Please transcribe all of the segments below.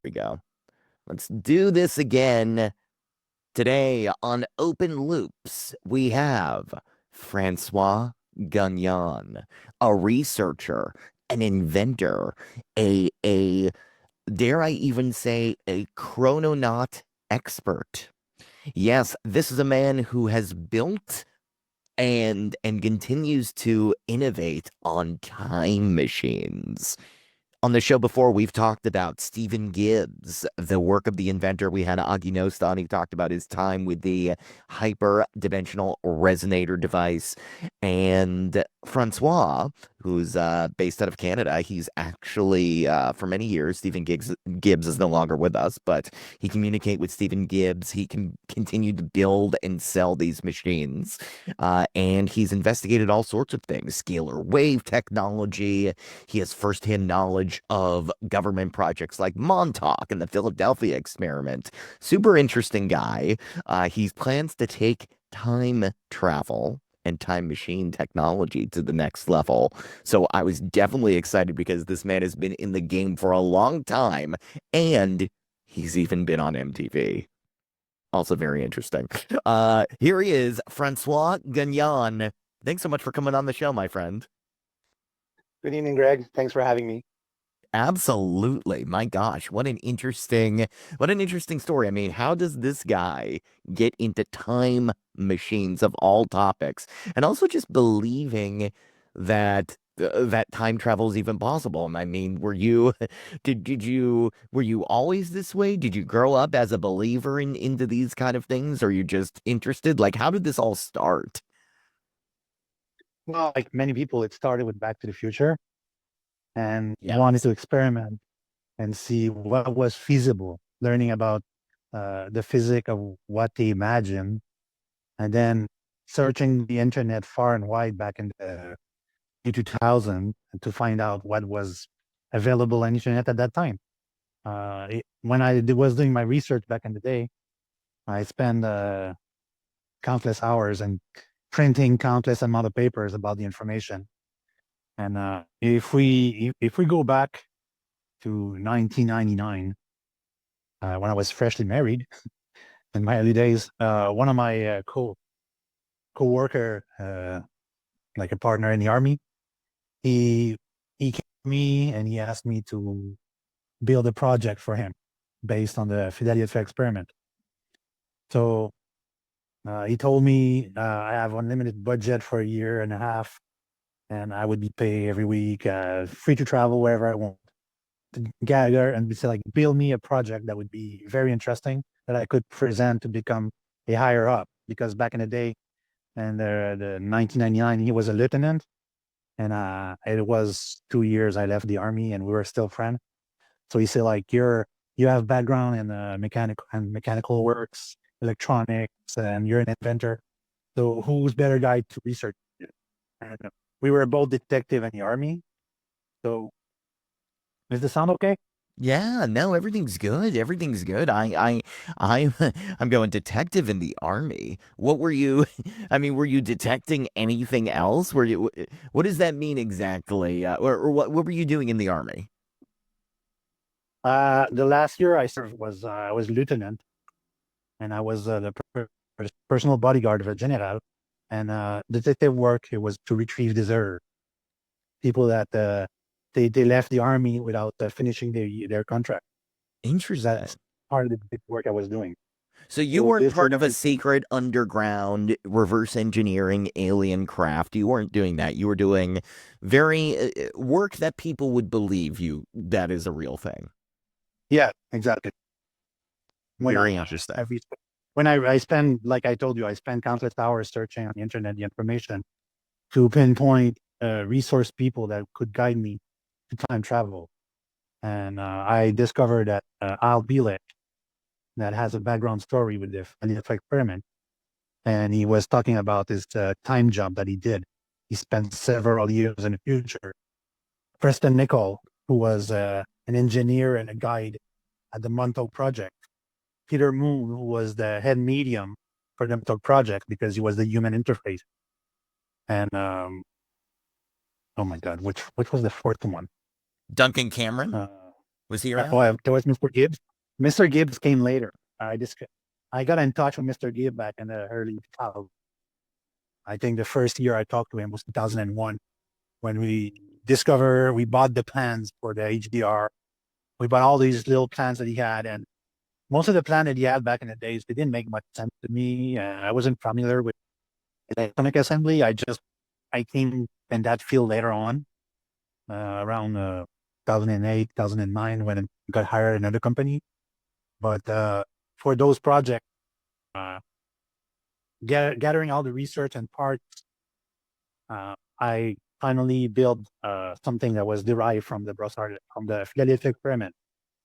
we go. Let's do this again. Today on Open Loops, we have Francoie Gagnon, a researcher, an inventor, a dare I even say a chrononaut expert. Yes, this is a man who has built and continues to innovate on time machines. On the show before, we've talked about Stephen Gibbs, the work of the inventor. We had Agi Nostan. He talked about his time with the hyperdimensional resonator device. And Francois, who's based out of Canada, he's actually, for many years, Gibbs is no longer with us, but he communicated with Stephen Gibbs. He can continue to build and sell these machines. And he's investigated all sorts of things, scalar wave technology. He has firsthand knowledge of government projects like Montauk and the Philadelphia experiment. Super interesting guy. He plans to take time travel and time machine technology to the next level. So I was definitely excited because this man has been in the game for a long time and he's even been on MTV. Also very interesting. Here he is, Francois Gagnon. Thanks so much for coming on the show, my friend. Good evening, Greg. Thanks for having me. Absolutely. My gosh, what an interesting story. I mean, how does this guy get into time machines of all topics and also just believing that that time travel is even possible? And I mean, were you were you always this way? Did you grow up as a believer into these kind of things? Or are you just interested? Like, how did this all start? Well, like many people, it started with Back to the Future and Yeah. wanted to experiment and see what was feasible, learning about the physics of what they imagine, and then searching the internet far and wide back in the year 2000 to find out what was available on internet at that time. When was doing my research back in the day, I spent countless hours and printing countless amount of papers about the information. And if we go back to 1999, when I was freshly married in my early days, one of my co-worker, like a partner in the army, he he came to me and he asked me to build a project for him based on the Philadelphia experiment. So he told me I have unlimited budget for a year and a half, and I would be paid every week, free to travel wherever I want. To gather and say like build me a project that would be very interesting that I could present to become a higher up. Because back in the day, and the 1999, he was a lieutenant, and it was 2 years I left the army, and we were still friends. So he said like you have background in mechanical works, electronics, and you're an inventor. So who's better guy to research? And we were both detective in the army. So does this sound okay? Yeah, no, everything's good. Everything's good. I'm I'm going detective in the army. What were you? I mean, were you detecting anything else? Were you? What does that mean exactly? Or what were you doing in the army? The last year I served was I was lieutenant, and I was personal bodyguard of a general. And detective work it was to retrieve deserters, people that they left the army without finishing their contract. Interesting. That's part of the detective work I was doing. So you So weren't this part would of a secret underground reverse engineering alien craft. You weren't doing that. You were doing very work that people would believe you that is a real thing. yeah, exactly. When Very interesting. every when I spend like I told you, I spend countless hours searching on the internet the information to pinpoint resource people that could guide me to time travel. And I discovered that Al Bielek, that has a background story with the Philadelphia experiment, and he was talking about this time jump that he did. He spent several years in the future. Preston Nichols, who was an engineer and a guide at the Montauk project. Peter Moon, who was the head medium for the Montauk project because he was the human interface. And oh my God, which was the fourth one? Duncan Cameron? Uh, Was he around? Well, there was Mr. Gibbs. Mr. Gibbs came later. I got in touch with Mr. Gibbs back in the early 2000s. I think the first year I talked to him was 2001 when we bought the plans for the HDR. We bought all these little plans that he had, and most of the plan that he had back in the days, they didn't make much sense to me. I wasn't familiar with electronic assembly. I came in that field later on, around 2008, 2009, when I got hired at another company. But for those projects, uh, gathering all the research and parts, I finally built something that was derived from from the Philadelphia experiment,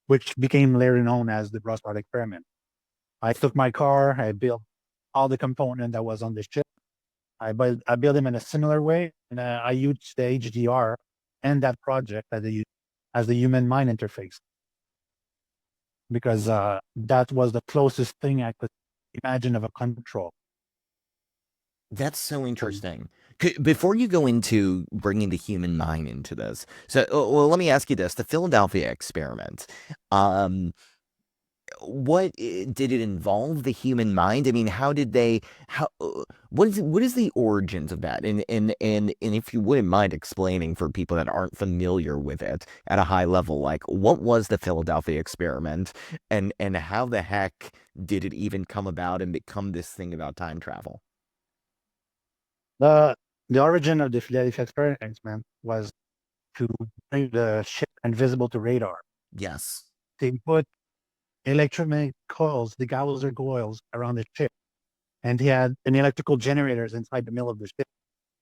which became later known as the Brossard experiment. I took my car, I built all the component that was on the ship. I built them in a similar way, and I used the HDR and that project as the human mind interface because that was the closest thing I could imagine of a control. That's so So interesting. Before you go into bringing the human mind into this, so well, let me ask you this: the Philadelphia experiment. Um, did it involve the human mind? I mean, how did they? How? What is the origins of that? And if you wouldn't mind explaining for people that aren't familiar with it at a high level, like what was the Philadelphia experiment, and how the heck did it even come about and become this thing about time travel? the the origin of the Philadelphia experiment was to make the ship invisible to radar. Yes. They put electromagnetic coils, the Gauser coils, around the ship, and he had an electrical generators inside the middle of the ship,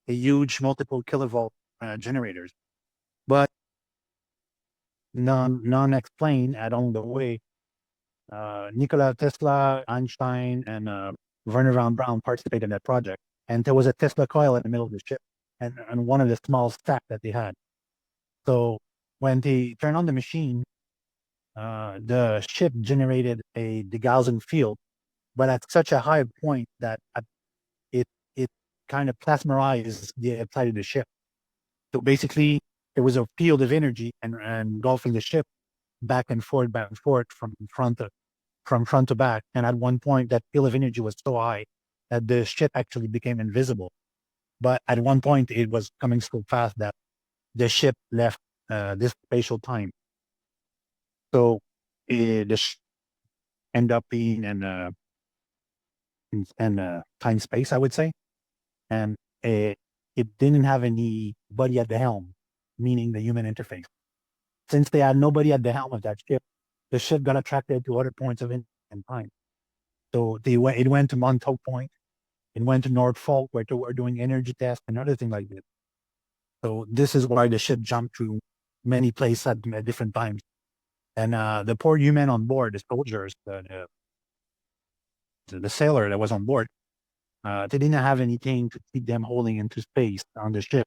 a huge multiple kilovolt generators. But none explained along the way. Nikola Tesla, Einstein, and Werner von Braun participated in that project. And there was a Tesla coil in the middle of the ship and one of the small stack that they had. So when they turned on the machine, the ship generated the Gaussian field, but at such a high point that it kind of plasmarized the outside of the ship. So basically, there was a field of energy and engulfing the ship back and forth from front to back. And at one point, that field of energy was so high that the ship actually became invisible. But at one point, it was coming so fast that the ship left this spatial time. So this end up being in time space, I would say, and it didn't have anybody at the helm, meaning the human interface. Since they had nobody at the helm of that ship, the ship got attracted to other points of in time. So it went to Montauk Point, it went to Norfolk, where they were doing energy tests and other things like this. So this is why the ship jumped through many places at different times. And the poor human on board, the soldiers, the sailor that was on board, they didn't have anything to keep them holding into space on the ship.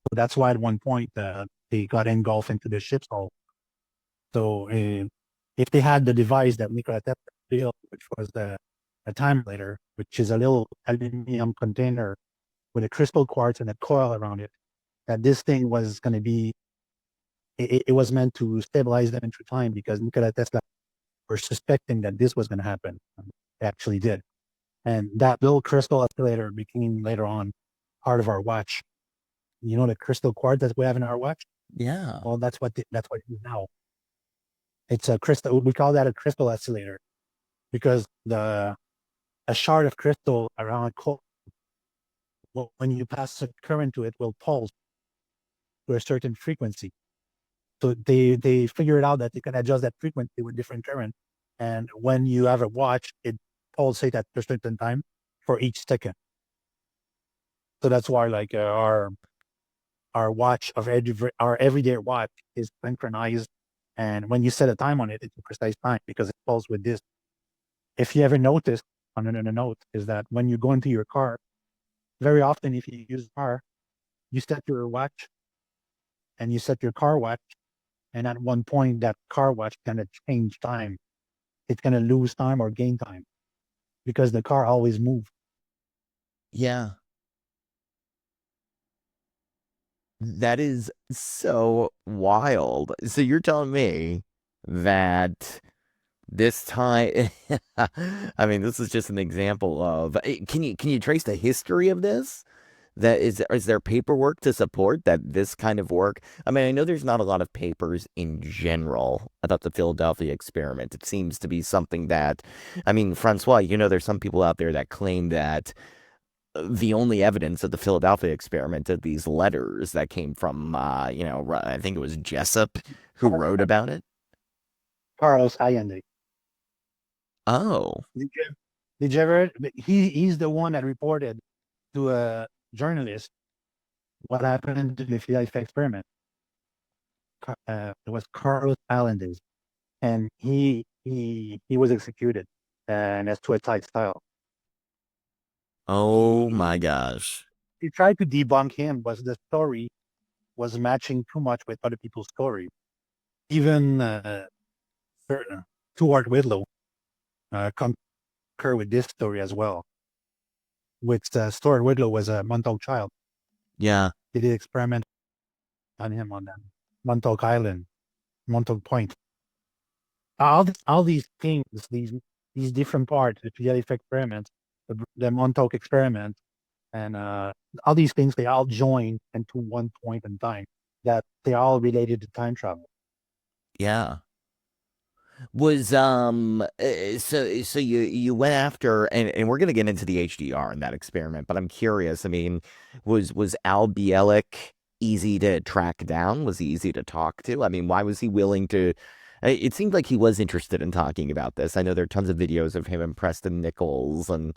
So that's why at one point they got engulfed into the ship's hull. So if they had the device that Nikola Tesla built, which was a time later, which is a little aluminum container with a crystal quartz and a coil around it, that this thing was going to be, it was meant to stabilize them into time because Nikola Tesla were suspecting that this was going to happen. It actually did. And that little crystal oscillator became later on part of our watch. You know the crystal quartz that we have in our watch? Yeah. Well, that's what it is now. It's a crystal. We call that a crystal oscillator because a shard of crystal around a coil, well, when you pass a current to it, will pulse to a certain frequency. So they figured out that they can adjust that frequency with different current. And when you have a watch, it pulsates at a certain time for each second. So that's why like our watch of our everyday watch is synchronized. And when you set a time on it, it's a precise time because it falls with this. If you ever notice on a note is that when you go into your car, very often if you use a car, you set your watch and you set your car watch, and at one point that car watch gonna change time. It's gonna lose time or gain time because the car always moves. Yeah. That is so wild. So you're telling me that this time, I mean, this is just an example of, can you trace the history of this? That is there paperwork to support that this kind of work? I mean, I know there's not a lot of papers in general about the Philadelphia experiment. It seems to be something that, I mean, Francois, there's some people out there that claim that the only evidence of the Philadelphia experiment are these letters that came from, I think it was Jessup who wrote about it. Carlos Allende. Oh, Did you, did you ever? He's the one that reported to a journalist what happened to the Philadelphia experiment. It was Carlos Allende, and he was executed, and that's suicide style. oh my He gosh. he tried to debunk him, but the story was matching too much with other people's story. Even certain Stuart Whitlow concur with this story as well. Which Stuart Whitlow was a Montauk child. Yeah, They did experiment on him on Montauk Island, Montauk Point. All these things, these different parts, the Bielek experiment, the Montauk experiment, and all these things, they all join into one point in time. That they all related to time travel. yeah. Was so you went after, and we're gonna get into the HDR in that experiment, but I'm curious. I mean, was Al Bielek easy to track down? Was he easy to talk to? I mean, why was he willing to? It seemed like he was interested in talking about this. I know there are tons of videos of him and Preston Nichols and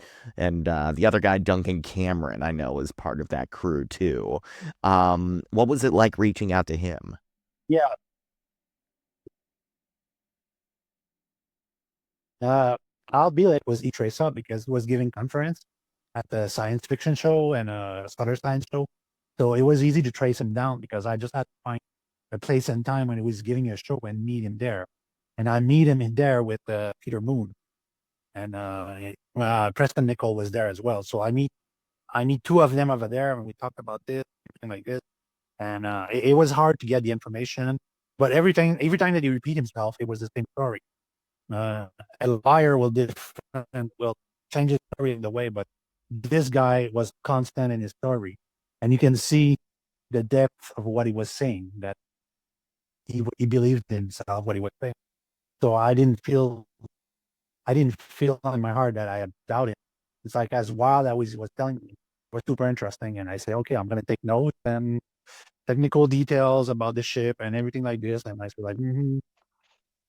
the other guy Duncan Cameron. I know was part of that crew too. What was it like reaching out to him? Yeah, uh, Al Bielek was trace up because he was giving conference at the science fiction show and other science show. So it was easy to trace him down because I just had to find a place and time when he was giving a show and meet him there. And I meet him in there with Peter Moon and Preston Nichols was there as well. So I meet two of them over there and we talked about this, everything like this. And it was hard to get the information, but every time that he repeat himself, it was the same story. Uh, a liar will change his story in the way, but this guy was constant in his story, and you can see the depth of what he was saying. That he believed in himself what he was saying. So I didn't feel in my heart that I had doubted. It's like as wild as he was telling me was super interesting, and I say, okay, I'm gonna take notes and technical details about the ship and everything like this. And I said like,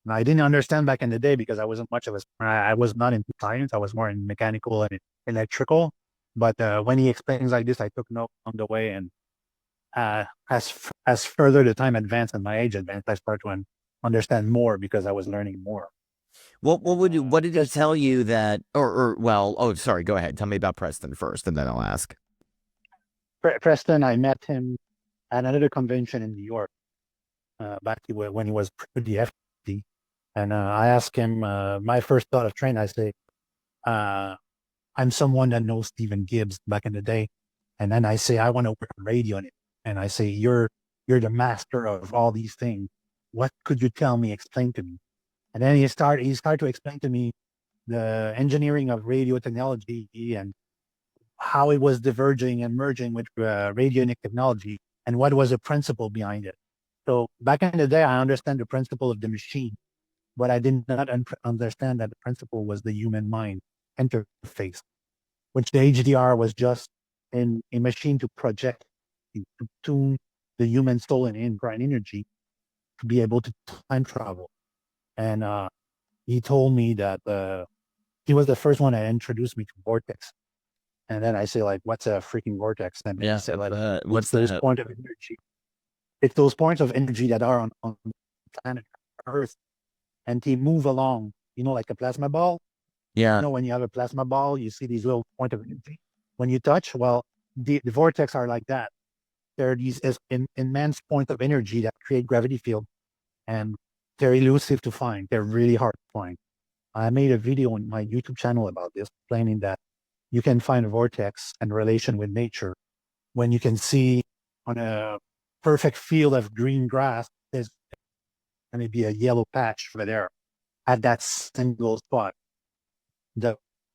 And I didn't understand back in the day because I wasn't much of I was not into science. I was more in mechanical and electrical. But when he explains like this, I took note on the way. And as further the time advanced and my age advanced, I started to understand more because I was learning more. And What did he just tell you that or well, oh sorry, go ahead. Tell me about Preston first and then I'll ask. Preston, I met him at another convention in New York when he was pretty FD. And I asked him my first thought of train. I say, uh, I'm someone that knows Stephen Gibbs back in the day. And then I say, I want to work radio on it. And I say, you're the master of all these things. What could you tell me, explain to me? And then he started to explain to me the engineering of radio technology and how it was diverging and merging with radionic technology and what was the principle behind it. So back in the day, I understand the principle of the machine, but I did not understand that the principle was the human mind interface, which the HDR was just a machine to project, to tune the human soul and brain energy to be able to time travel. And he told me that he was the first one that introduced me to vortex. And then I say, like, what's a freaking vortex? And he Yeah, said, like, what's it's those that? points of energy. It's those points of energy that are on planet Earth and they move along, like a plasma ball. Yeah, When you have a plasma ball, you see these little point of energy. When you touch, well, the vortex are like that. There are these immense points of energy that create gravity field, and they're elusive to find. They're really hard to find. I made a video on my YouTube channel about this, explaining that you can find a vortex and relation with nature when you can see on a perfect field of green grass, there's and maybe a yellow patch over there at that single spot.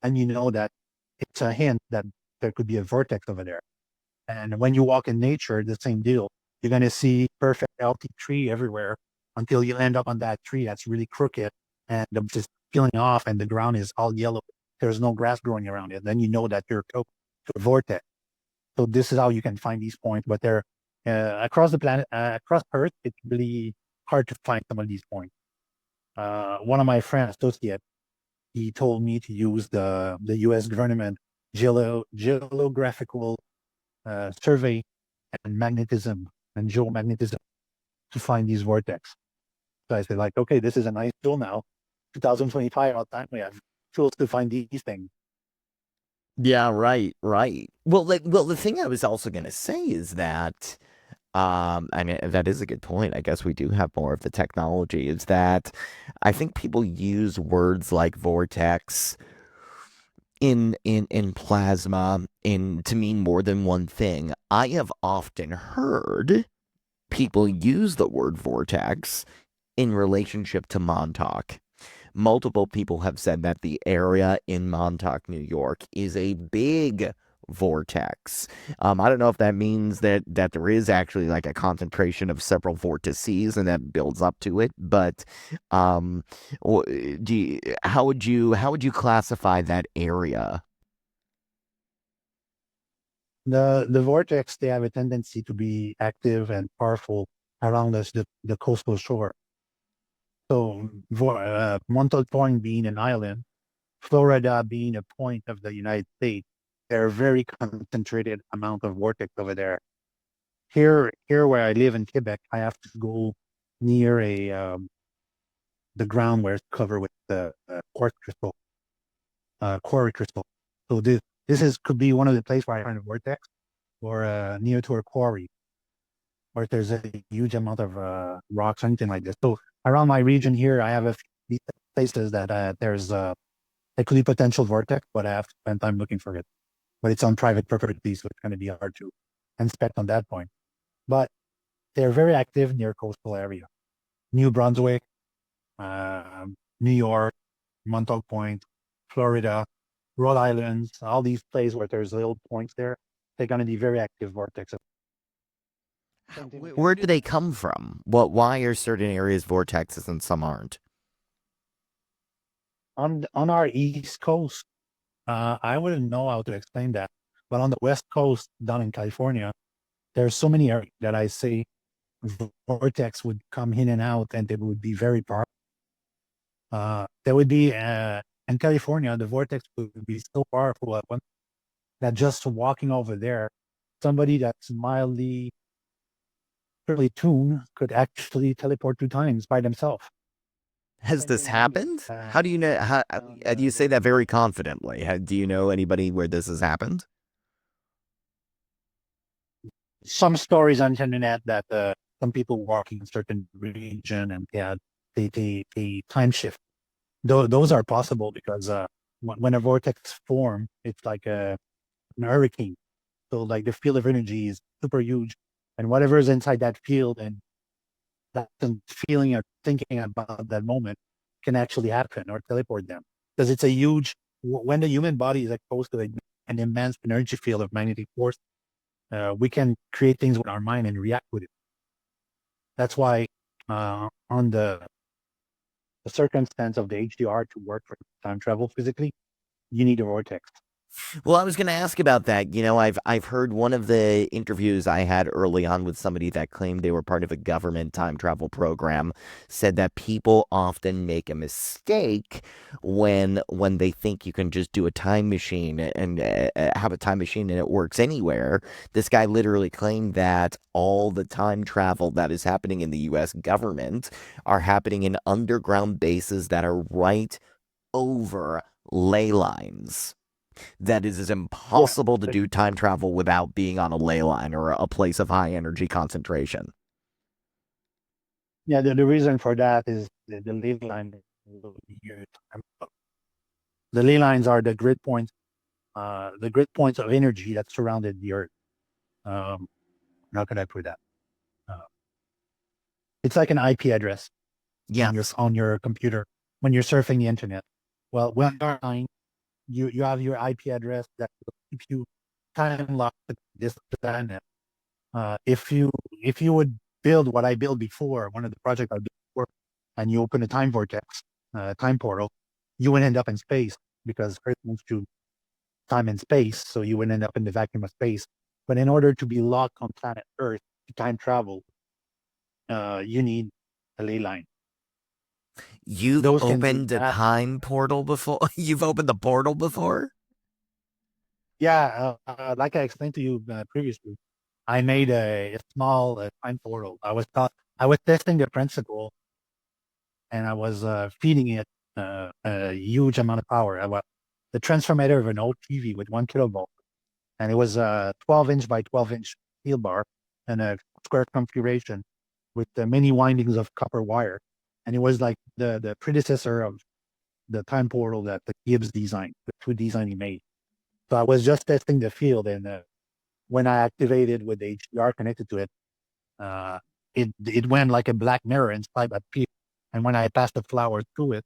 And you know that it's a hint that there could be a vortex over there. And when you walk in nature, the same deal. You're going to see perfect healthy tree everywhere until you end up on that tree that's really crooked and just peeling off and the ground is all yellow. There's no grass growing around it. Then you know that you're close to a vortex. So this is how you can find these points. But they're across the planet, across Earth, it's really hard to find some of these points. One of my friends, associate, he told me to use the U.S. government geographical survey and magnetism and geomagnetism to find these vortex. So I said, like, okay, this is a nice tool now. 2025, all time we have tools to find these things. Yeah, right, right. Well, the thing I was also gonna say is that, I mean, that is a good point. I guess we do have more of the technology. Is that I think people use words like vortex in plasma in to mean more than one thing. I have often heard people use the word vortex in relationship to Montauk. Multiple people have said that the area in Montauk, New York, is a big vortex. I don't know if that means that there is actually like a concentration of several vortices and that builds up to it. But um, how would you classify that area? The vortex, they have a tendency to be active and powerful around us, the coastal shore. So Montauk Point being an island, Florida being a point of the United States, there are very concentrated amount of vortex over there. Here where I live in Quebec, I have to go near the ground where it's covered with the quartz crystal, quarry crystal. So this is could be one of the places where I find a vortex, or near to a quarry, where there's a huge amount of rocks or anything like this. So around my region here, I have a few places that there's there could be potential vortex, but I have to spend time looking for it. But it's on private property, so it's going to be hard to inspect on that point. But they're very active near coastal area, New Brunswick, New York, Montauk Point, Florida, Rhode Island, all these places where there's little points there. They're going to be very active vortex. Same thing with Where do they come from? Why are certain areas vortexes and some aren't? on our East Coast. I wouldn't know how to explain that, but on the West Coast, down in California, there's so many areas that I say vortex would come in and out, and they would be very powerful. There would be in California, the vortex would be so powerful at one that just walking over there, somebody that's mildly fairly tuned could actually teleport 2 times by themselves. Has Same this thing with me. happened? How do you know? Do you say that very confidently? Do you know anybody where this has happened? Some stories on the internet that some people walking in certain region and they time shift. Those are possible because when a vortex form, it's like an hurricane. So like the field of energy is super huge, and whatever is inside that field and that feeling or thinking about that moment can actually happen or teleport them because it's a huge. When the human body is exposed to an immense energy field of magnetic force, we can create things with our mind and react with it. That's why on the circumstance of the HDR to work for time travel physically, you need a vortex. Well, I was going to ask about that. I've heard one of the interviews I had early on with somebody that claimed they were part of a government time travel program said that people often make a mistake when they think you can just do a time machine and have a time machine and it works anywhere. This guy literally claimed that all the time travel that is happening in the US government are happening in underground bases that are right over ley lines, that it is Yeah. impossible to do time travel without being on a ley line or a place of high energy concentration. Yeah, the reason for that is the ley line. The ley lines are the grid points of energy that surrounded the Earth. Um, how can I put that? Uh, it's like an IP address. Yes. on your computer when you're surfing the internet. Well, when you're online, you have your IP address that will keep you time locked to this planet. If you would build what I built before, one of the projects I built before, and you open a time vortex, time portal, you would end up in space because Earth moves through time and space, so you would end up in the vacuum of space. But in order to be locked on planet Earth to time travel, you need a ley line. You've Those can be opened a fast. time portal before? You've opened the portal before? Yeah, like I explained to you previously, I made a small time portal. I was testing the principle, and I was feeding it a huge amount of power. The transformator of an old TV with 1 kilovolt, and it was a 12-inch by 12-inch steel bar and a square configuration with many windings of copper wire, and it was like the predecessor of the time portal that the Gibbs design, the two design he made. So I was just testing the field, and when I activated with the HDR connected to it, uh, it went like a black mirror inside that field. And when I passed the flower through it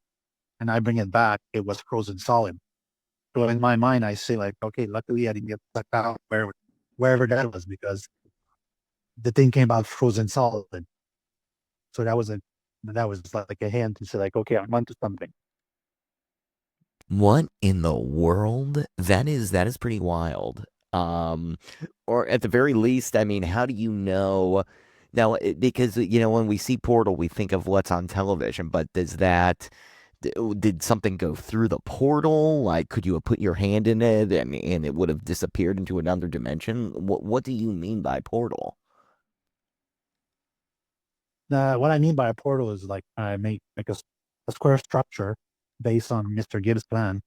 and I bring it back, it was frozen solid. So in my mind, I say like, okay, luckily I didn't get stuck out wherever that was because the thing came out frozen solid. So that was like a hint to say like, okay, I'm onto something. What in the world? That is pretty wild. Um, or at the very least, I mean, how do you know? Now, because when we see Portal, we think of what's on television, but did something go through the portal? Like, could you have put your hand in it and it would have disappeared into another dimension? What do you mean by portal? What I mean by a portal is like I make a square structure based on Mr. Gibbs' plan,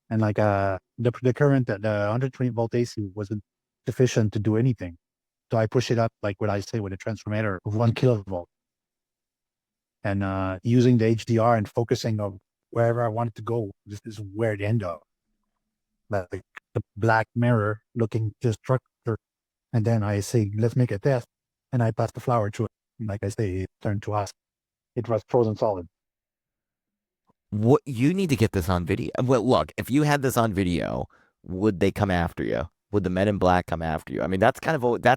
and like the current at the 120-volt AC wasn't sufficient to do anything. So I push it up like what I say with a transformator of 1 kilovolt, and using the HDR and focusing on wherever I want it to go. This is where it end up, like the black mirror looking to structure, and then I say let's make a test, and I pass the flower through it. And like I say, it turned to us. It was frozen solid. What you need to get this on video. Well, look, if you had this on video, would they come after you? Would the Men in Black come after you? I mean, that's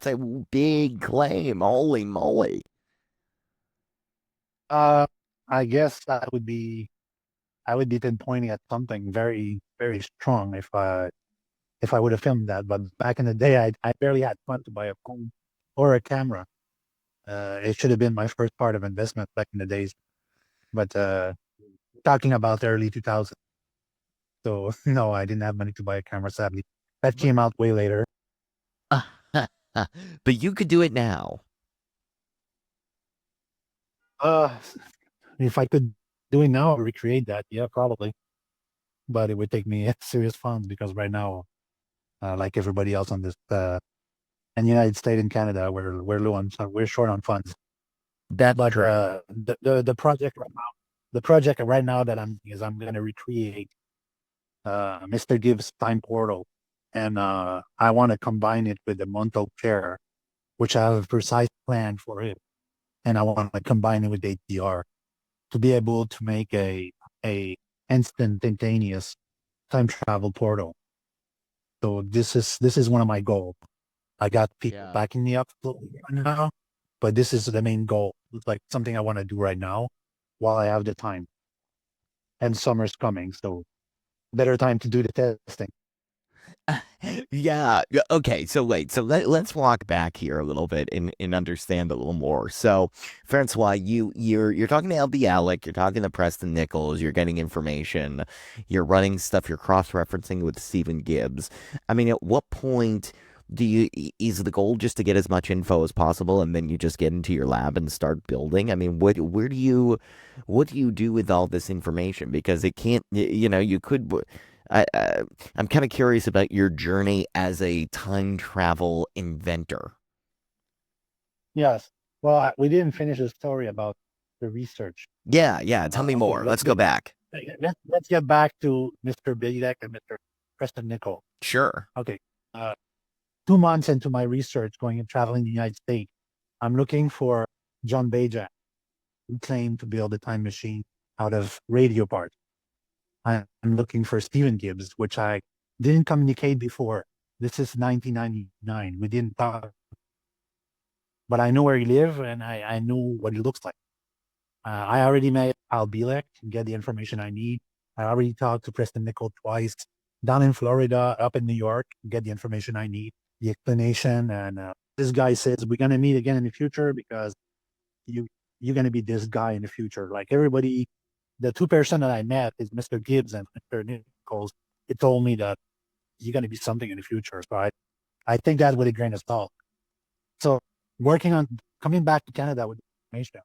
a big claim. Holy moly! Uh, I guess I would be pinpointing at something very, very strong if I would have filmed that. But back in the day, I barely had fun to buy a phone or a camera. It should have been my first part of investment back in the days. But talking about the early 2000s, so no, I didn't have money to buy a camera. Sadly, that came out way later. But you could do it now. Uh, if I could do it now, recreate that, yeah, probably. But it would take me serious funds because right now, like everybody else on this in the United States and Canada, we're low on we're short on funds. That's But true. the project right now, the project right now that I'm going to recreate Mr. Gibbs time portal, and I want to combine it with the Montauk chair, which I have a precise plan for it, and I want to combine it with HDR to be able to make a instantaneous time travel portal. So this is one of my goals. I got people Yeah. backing me up right now, but this is the main goal. It's like something I want to do right now while I have the time. And summer's coming, so better time to do the testing. Yeah. Okay. So wait. So let's walk back here a little bit and understand a little more. So, Francois, you're talking to Bielek, you're talking to Preston Nichols, you're getting information, you're running stuff, you're cross-referencing with Stephen Gibbs. I mean, at what point is the goal just to get as much info as possible and then you just get into your lab and start building? I mean, what do you do with all this information? Because it can't, you could. I'm kind of curious about your journey as a time travel inventor. Yes. Well, we didn't finish the story about the research. Yeah, yeah. Tell me Okay, more. Let's go back. let's get back to Mr. Bielek and Mr. Preston Nichols. Sure. Okay. Uh, 2 months into my research going and traveling the United States, I'm looking for John Bajak. claim to build a time machine out of radio parts. I'm looking for Stephen Gibbs, which I didn't communicate before. This is 1999. We didn't talk, but I know where he lives and I know what he looks like. I already met Al Bielek to get the information I need. I already talked to Preston Nichols twice down in Florida, up in New York, to get the information I need, the explanation. And this guy says, we're going to meet again in the future because you, you're going to be this guy in the future. Like everybody, the two person that I met is Mr. Gibbs and Mr. Nichols. It told me that you're going to be something in the future. So I think that with a grain of salt. So working on coming back to Canada with information.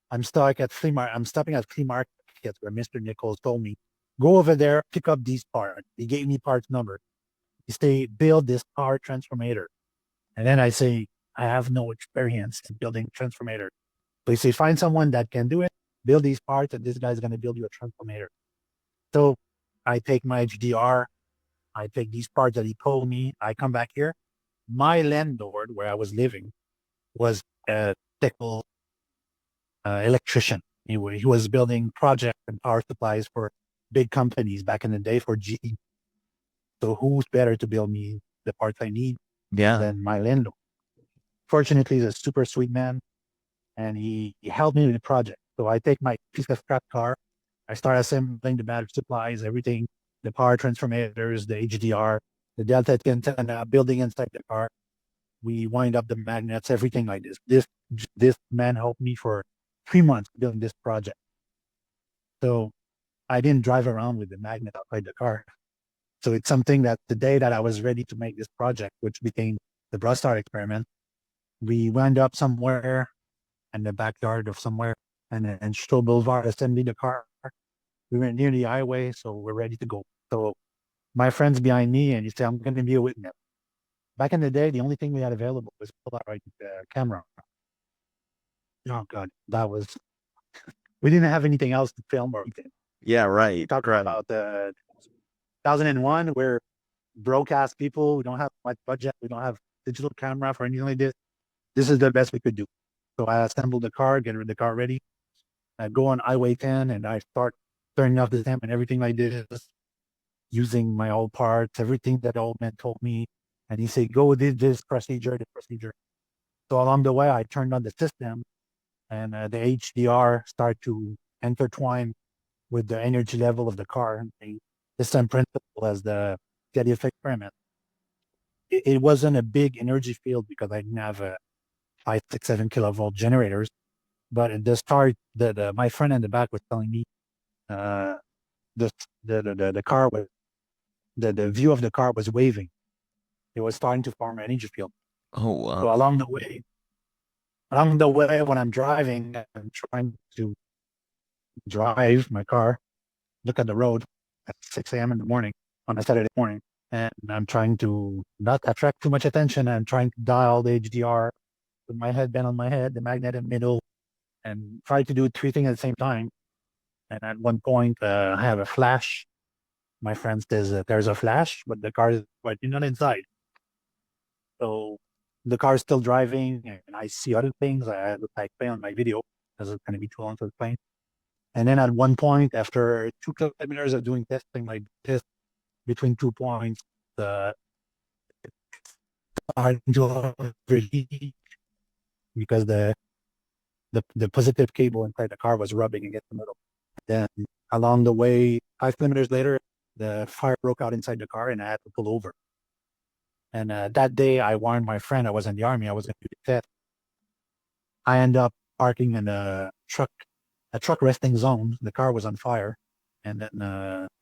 I'm stopping at flea markets where Mr. Nichols told me, go over there, pick up these parts. He gave me parts number. He say, build this power transformator. And then I say, I have no experience in building transformator. So he say, find someone that can do it, build these parts, and this guy's going to build you a transformator. So I take my HDR, I take these parts that he told me, I come back here. My landlord, where I was living, was a technical electrician. He was building projects and power supplies for big companies back in the day for GE. So who's better to build me the parts I need than my landlord? Fortunately, he's a super sweet man, and he helped me with the project. So I take my piece of scrap car, I start assembling the battery supplies, everything, the power transformators, the HDR, the delta antenna, building inside the car. We wind up the magnets, everything like this. This man helped me for 3 months building this project. So I didn't drive around with the magnet outside the car. So it's something that the day that I was ready to make this project, which became the Brustart experiment, we wound up somewhere in the backyard of somewhere and Stowe Boulevard assembling the car. We were near the highway, so we're ready to go. So my friend's behind me and he said, I'm going to be a witness. Back in the day, the only thing we had available was Polaroid camera. Oh God, we didn't have anything else to film or anything. Yeah, right. Talk about 2001, we're broadcast people. We don't have much budget. We don't have digital camera for anything like this. This is the best we could do. So I assembled the car, get the car ready. I go on Highway 10 and I start turning off the temp and everything like this, using my old parts, everything that the old man told me. And he said, go this procedure, this procedure. So along the way, I turned on the system and the HDR started to intertwine with the energy level of the car. The same principle as the steady effect experiment. It wasn't a big energy field because I didn't have a 5, 6, 7 kilovolt generators. But at the start, my friend in the back was telling me uh, the car was the view of the car was waving. It was starting to form an energy field. Oh, wow. So along the way, when I'm driving, I'm trying to drive my car, look at the road at 6 a.m. in the morning on a Saturday morning, and I'm trying to not attract too much attention. I'm trying to dial the HDR with my headband on my head, the magnet in the middle, and try to do 3 things at the same time. And at one point, I have a flash. My friend says there's a flash, but the car is not inside. So the car is still driving, and I see other things. I play on my video because it's going to be too long to explain. And then at one point, after 2 kilometers of doing testing like this, between 2 points, the overheat because the positive cable inside the car was rubbing against the middle. Then along the way, 5 kilometers later, the fire broke out inside the car and I had to pull over. And that day, I warned my friend I was in the army. I was going to do the test. I end up parking in a truck resting zone. The car was on fire, and then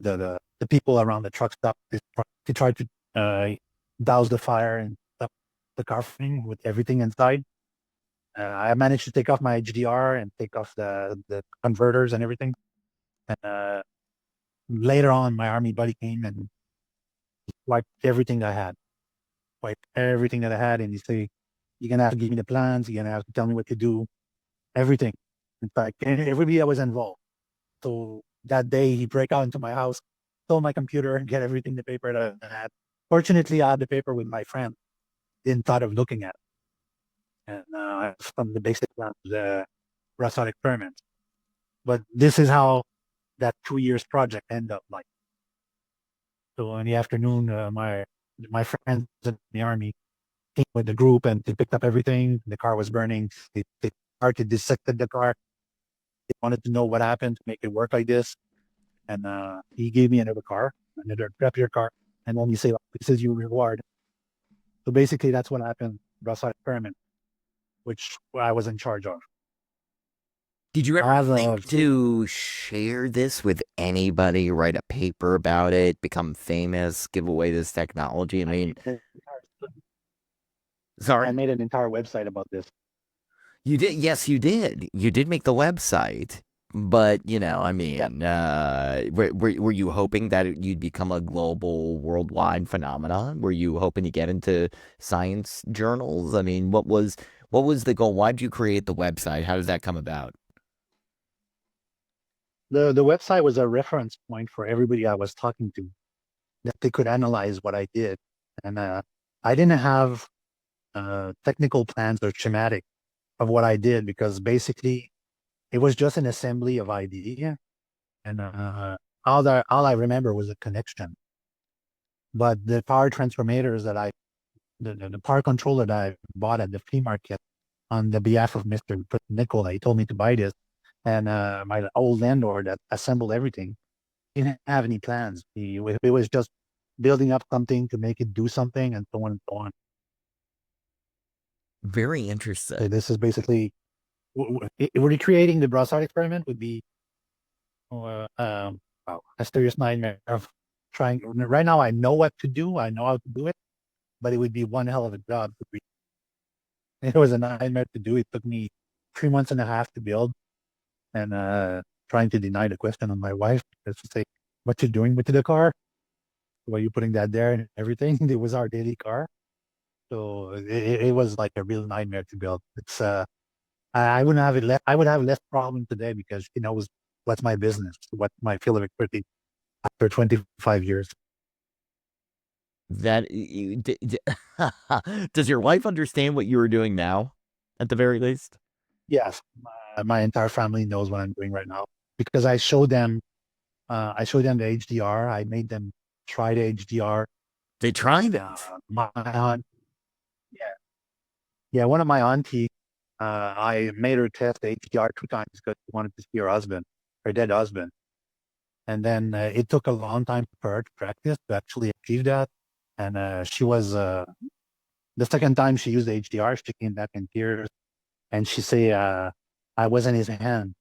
the people around the truck stopped. They tried to douse the fire and stop the car with everything inside. I managed to take off my HDR and take off the converters and everything. And later on, my army buddy came and wiped everything that I had. And he said, "You're gonna have to give me the plans. You're gonna have to tell me what to do. Everything. In fact, everybody that was involved." So that day, he broke out into my house, stole my computer, and get everything the paper that I had. Fortunately, I had the paper with my friend. Didn't thought of looking at it. And from the basic plans, thought experiments. But this is how that 2 years project ended up like. So in the afternoon, my friends in the army came with the group and they picked up everything. The car was burning. They started dissected the car. They wanted to know what happened to make it work like this. And he gave me another car, another crappier car. And then he said, this is your reward. So basically, that's what happened. Brassard experiment, which I was in charge of. Did you ever I have think to share this with anybody, write a paper about it, become famous, give away this technology? I mean, I sorry. made an entire website about this. You did. Yes, you did. You did make the website. But, I Yeah. mean, were you hoping that you'd become a global, worldwide phenomenon? Were you hoping to get into science journals? I mean, what was the goal? Why did you create the website? How does that come about? The website was a reference point for everybody I was talking to that they could analyze what I did. And I didn't have technical plans or schematic of what I did because basically it was just an assembly of idea. And all I remember was a connection. But the power transformators the power controller that I bought at the flea market on the behalf of Mr. Nichols, he told me to buy this. And my old landlord that assembled everything didn't have any plans. It was just building up something to make it do something and so on and so on. Very So interesting. this is basically recreating the Brassard experiment would be a serious nightmare of trying. Right now, I know what to do. I know how to do it, but it would be one hell of a job. It was a nightmare to do. It took me 3 months and a half to build, and trying to deny the question on my wife. Just to say, what you doing with the car? Why are you putting that there and everything? It was our daily car. So it was like a real nightmare to build. It's I wouldn't have it less. I would have less problem today because he knows what's my business, what my field of expertise after 25 years. That does your wife understand what you were doing now, at the very least? Yes, my entire family knows what I'm doing right now because I showed them. I showed them the HDR. I made them try the HDR. They tried it. My aunt, yeah, yeah, one of my auntie, I made her test the HDR 2 times because she wanted to see her husband, her dead husband. And then it took a long time for her to practice to actually achieve that. And she was the second time she used the HDR, she came back in tears, and she say, "I was in his hand."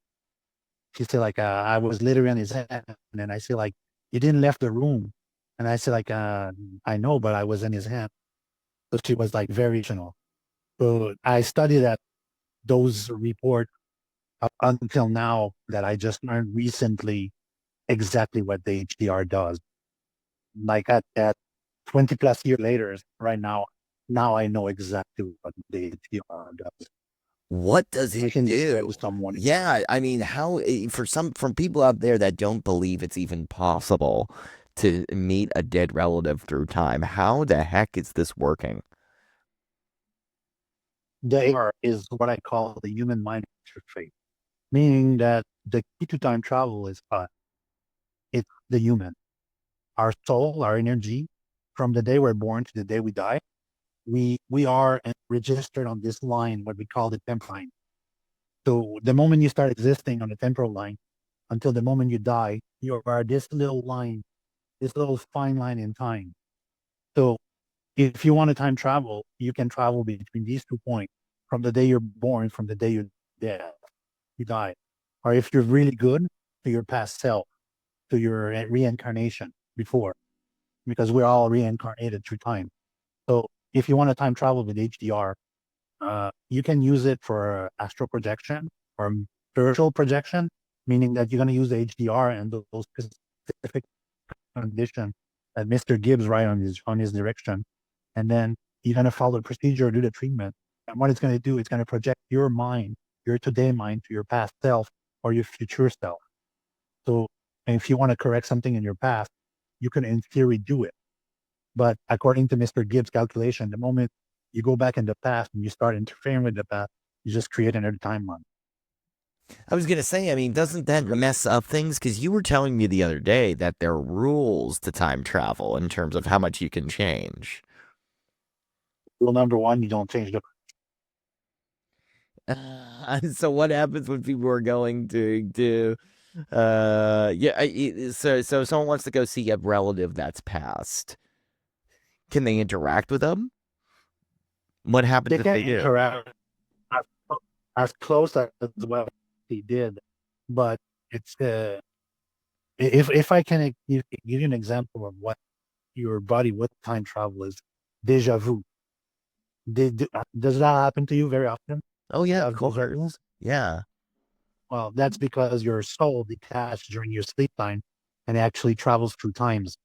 She said, like, "I was literally in his hand," and then I say, like, "You didn't left the room," and I said, like, "I know, but I was in his hand." So she was like very emotional. So I studied that those reports up until now that I just learned recently exactly what the HDR does. Like at 20 plus years later, right now I know exactly what the HDR does. What does I it can describe to do? someone. Yeah, I mean, how for some from people out there that don't believe it's even possible to meet a dead relative through time, how the heck is this working? The AR is what I call the human mind interface, meaning that the key to time travel is it's the human, our soul, our energy, from the day we're born to the day we die. We are registered on this line, what we call the temp line. So the moment you start existing on the temporal line until the moment you die, you are this little line, this little fine line in time. So if you want to time travel, you can travel between these 2 points from the day you're born, from the day you dead, you die. Or if you're really good, to your past self, to your reincarnation before, because we're all reincarnated through time. So if you want to time travel with HDR, you can use it for astral projection or spiritual projection, meaning that you're going to use the HDR and those specific conditions that Mr. Gibbs write on his direction, and then you're going to follow the procedure, do the treatment. And what it's going to do, it's going to project your mind, your today mind, to your past self or your future self. So if you want to correct something in your past, you can in theory do it. But according to Mr. Gibbs' calculation, the moment you go back in the past and you start interfering with the past, you just create another timeline. I was gonna say, I mean, doesn't that mess up things? Because you were telling me the other day that there are rules to time travel in terms of how much you can change. Rule number one, you don't change the. So what happens when people are going to do yeah, so if someone wants to go see a relative that's passed, can they interact with them? What happens They if can they do? interact as, as close as well they did, but it's if I can give you an example of what your body with time travel is, deja vu. Does that happen to you very often? Oh To yeah, of have deja vu? course. Yeah. Well, that's because your soul detached during your sleep time and actually travels through times.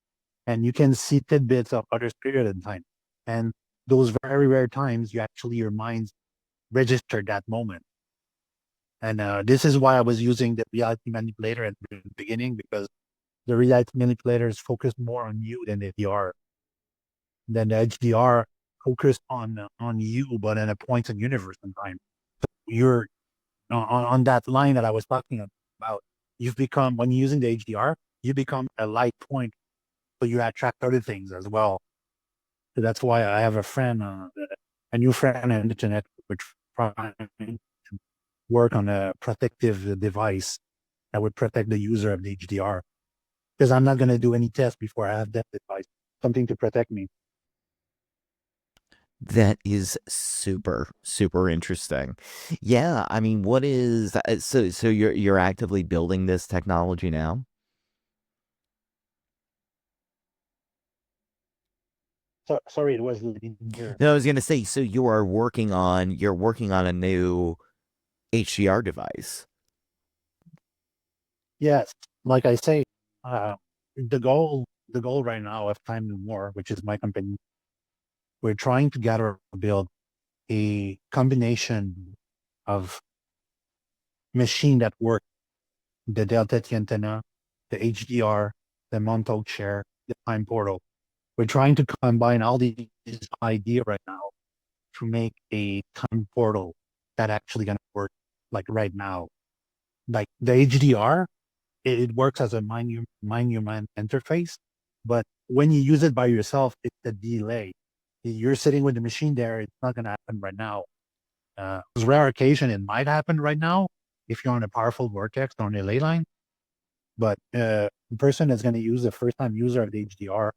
And you can see tidbits of other period in time. And those very rare times, you actually, your mind's registered that moment. And this is why I was using the reality manipulator at the beginning, because the reality manipulator is focused more on you than the HDR. Then the HDR focused on you, but in a point in universe and time. You're on that line that I was talking about. You've become, when you're using the HDR, you become a light point, so you attract other things as well. So that's why I have a friend, a new friend on the internet, which trying to work on a protective device that would protect the user of the HDR. Because I'm not going to do any tests before I have that device, something to protect me. That is super, super interesting. Yeah, I mean, what is so you're actively building this technology now? So, sorry, it was in here. No, I was gonna say, so you're working on a new HDR device. Yes, like I say, uh, the goal right now of Time No More, which is my company, we're trying to gather build a combination of machine that work, the Delta T antenna, the HDR, the Montauk chair, the time portal. We're trying to combine all these idea right now to make a time portal that actually gonna work like right now. Like the HDR, it works as a mind human interface, but when you use it by yourself, it's a delay. You're sitting with the machine there, it's not gonna happen right now. Rare occasion it might happen right now if you're on a powerful vortex or on a ley line, but the person that's going to use the first time user of the HDR,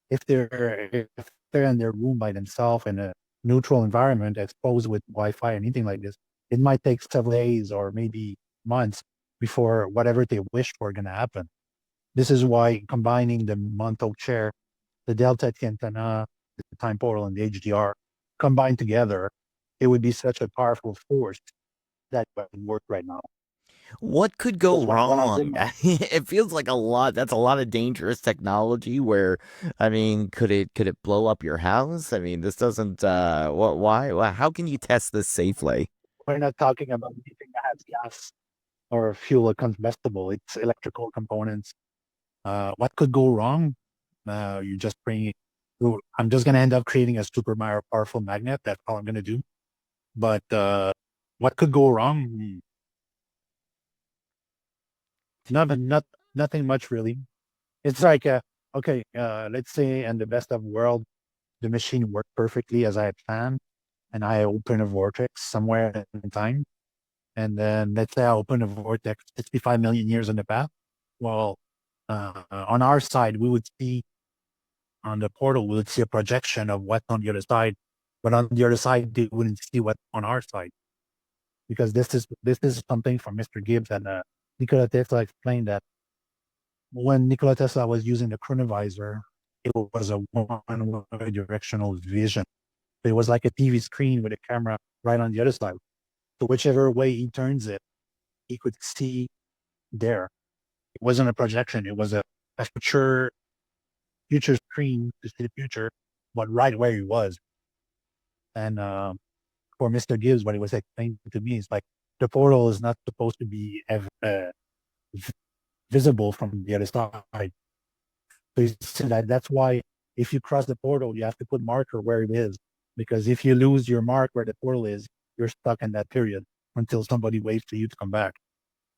if they're in their room by themselves in a neutral environment exposed with Wi-Fi or anything like this, it might take several days or maybe months before whatever they wish for going to happen. This is why combining the Montauk chair, the Delta T antenna, the time portal, and the HDR combined together, it would be such a powerful force that would work right now. What could go That's why when I bring wrong? my It feels like a lot. That's a lot of dangerous technology where, I mean, could it blow up your house? I mean, this doesn't what why how can you test this safely? we're not talking about anything that has gas or fuel or combustible. It's electrical components. What could go wrong? You just bring it. I'm just gonna end up creating a super powerful magnet. That's all I'm gonna do. But what could go wrong? Not nothing much really. It's like okay, let's say in the best of world, the machine worked perfectly as I had planned, and I open a vortex somewhere in time. And then let's say I open a vortex 65 million years in the past. Well, on our side, we would see on the portal, we would see a projection of what's on the other side. But on the other side, they wouldn't see what's on our side because this is something from Mr. Gibbs and Nikola Tesla explained that when Nikola Tesla was using the chronovisor, it was a one-way directional vision. It was like a TV screen with a camera right on the other side. So whichever way he turns it, he could see there. It wasn't a projection. It was a future screen to see the future, but right where he was. And for Mr. Gibbs, what he was explaining to me is like the portal is not supposed to be visible from the other side. So he said that's why if you cross the portal, you have to put marker where it is. Because if you lose your mark where the portal is, you're stuck in that period until somebody waits for you to come back.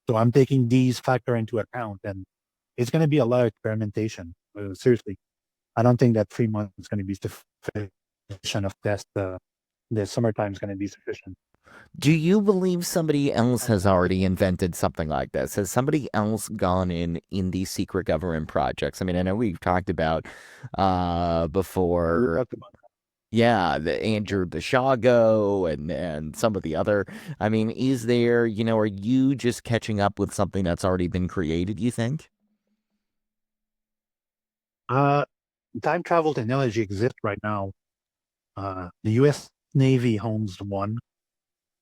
So I'm taking these factor into account, and it's going to be a lot of experimentation. Seriously, I don't think that 3 months is going to be sufficient of test. The summertime is going to be sufficient. Do you believe somebody else has already invented something like this? Has somebody else gone in these secret government projects? I mean, I know we've talked about We before, talked about yeah, the Andrew Bashago and some of the other. I mean, is there, are you just catching up with something that's already been created, you think? uh, time travel technology exists right now. The U.S. Navy owns one.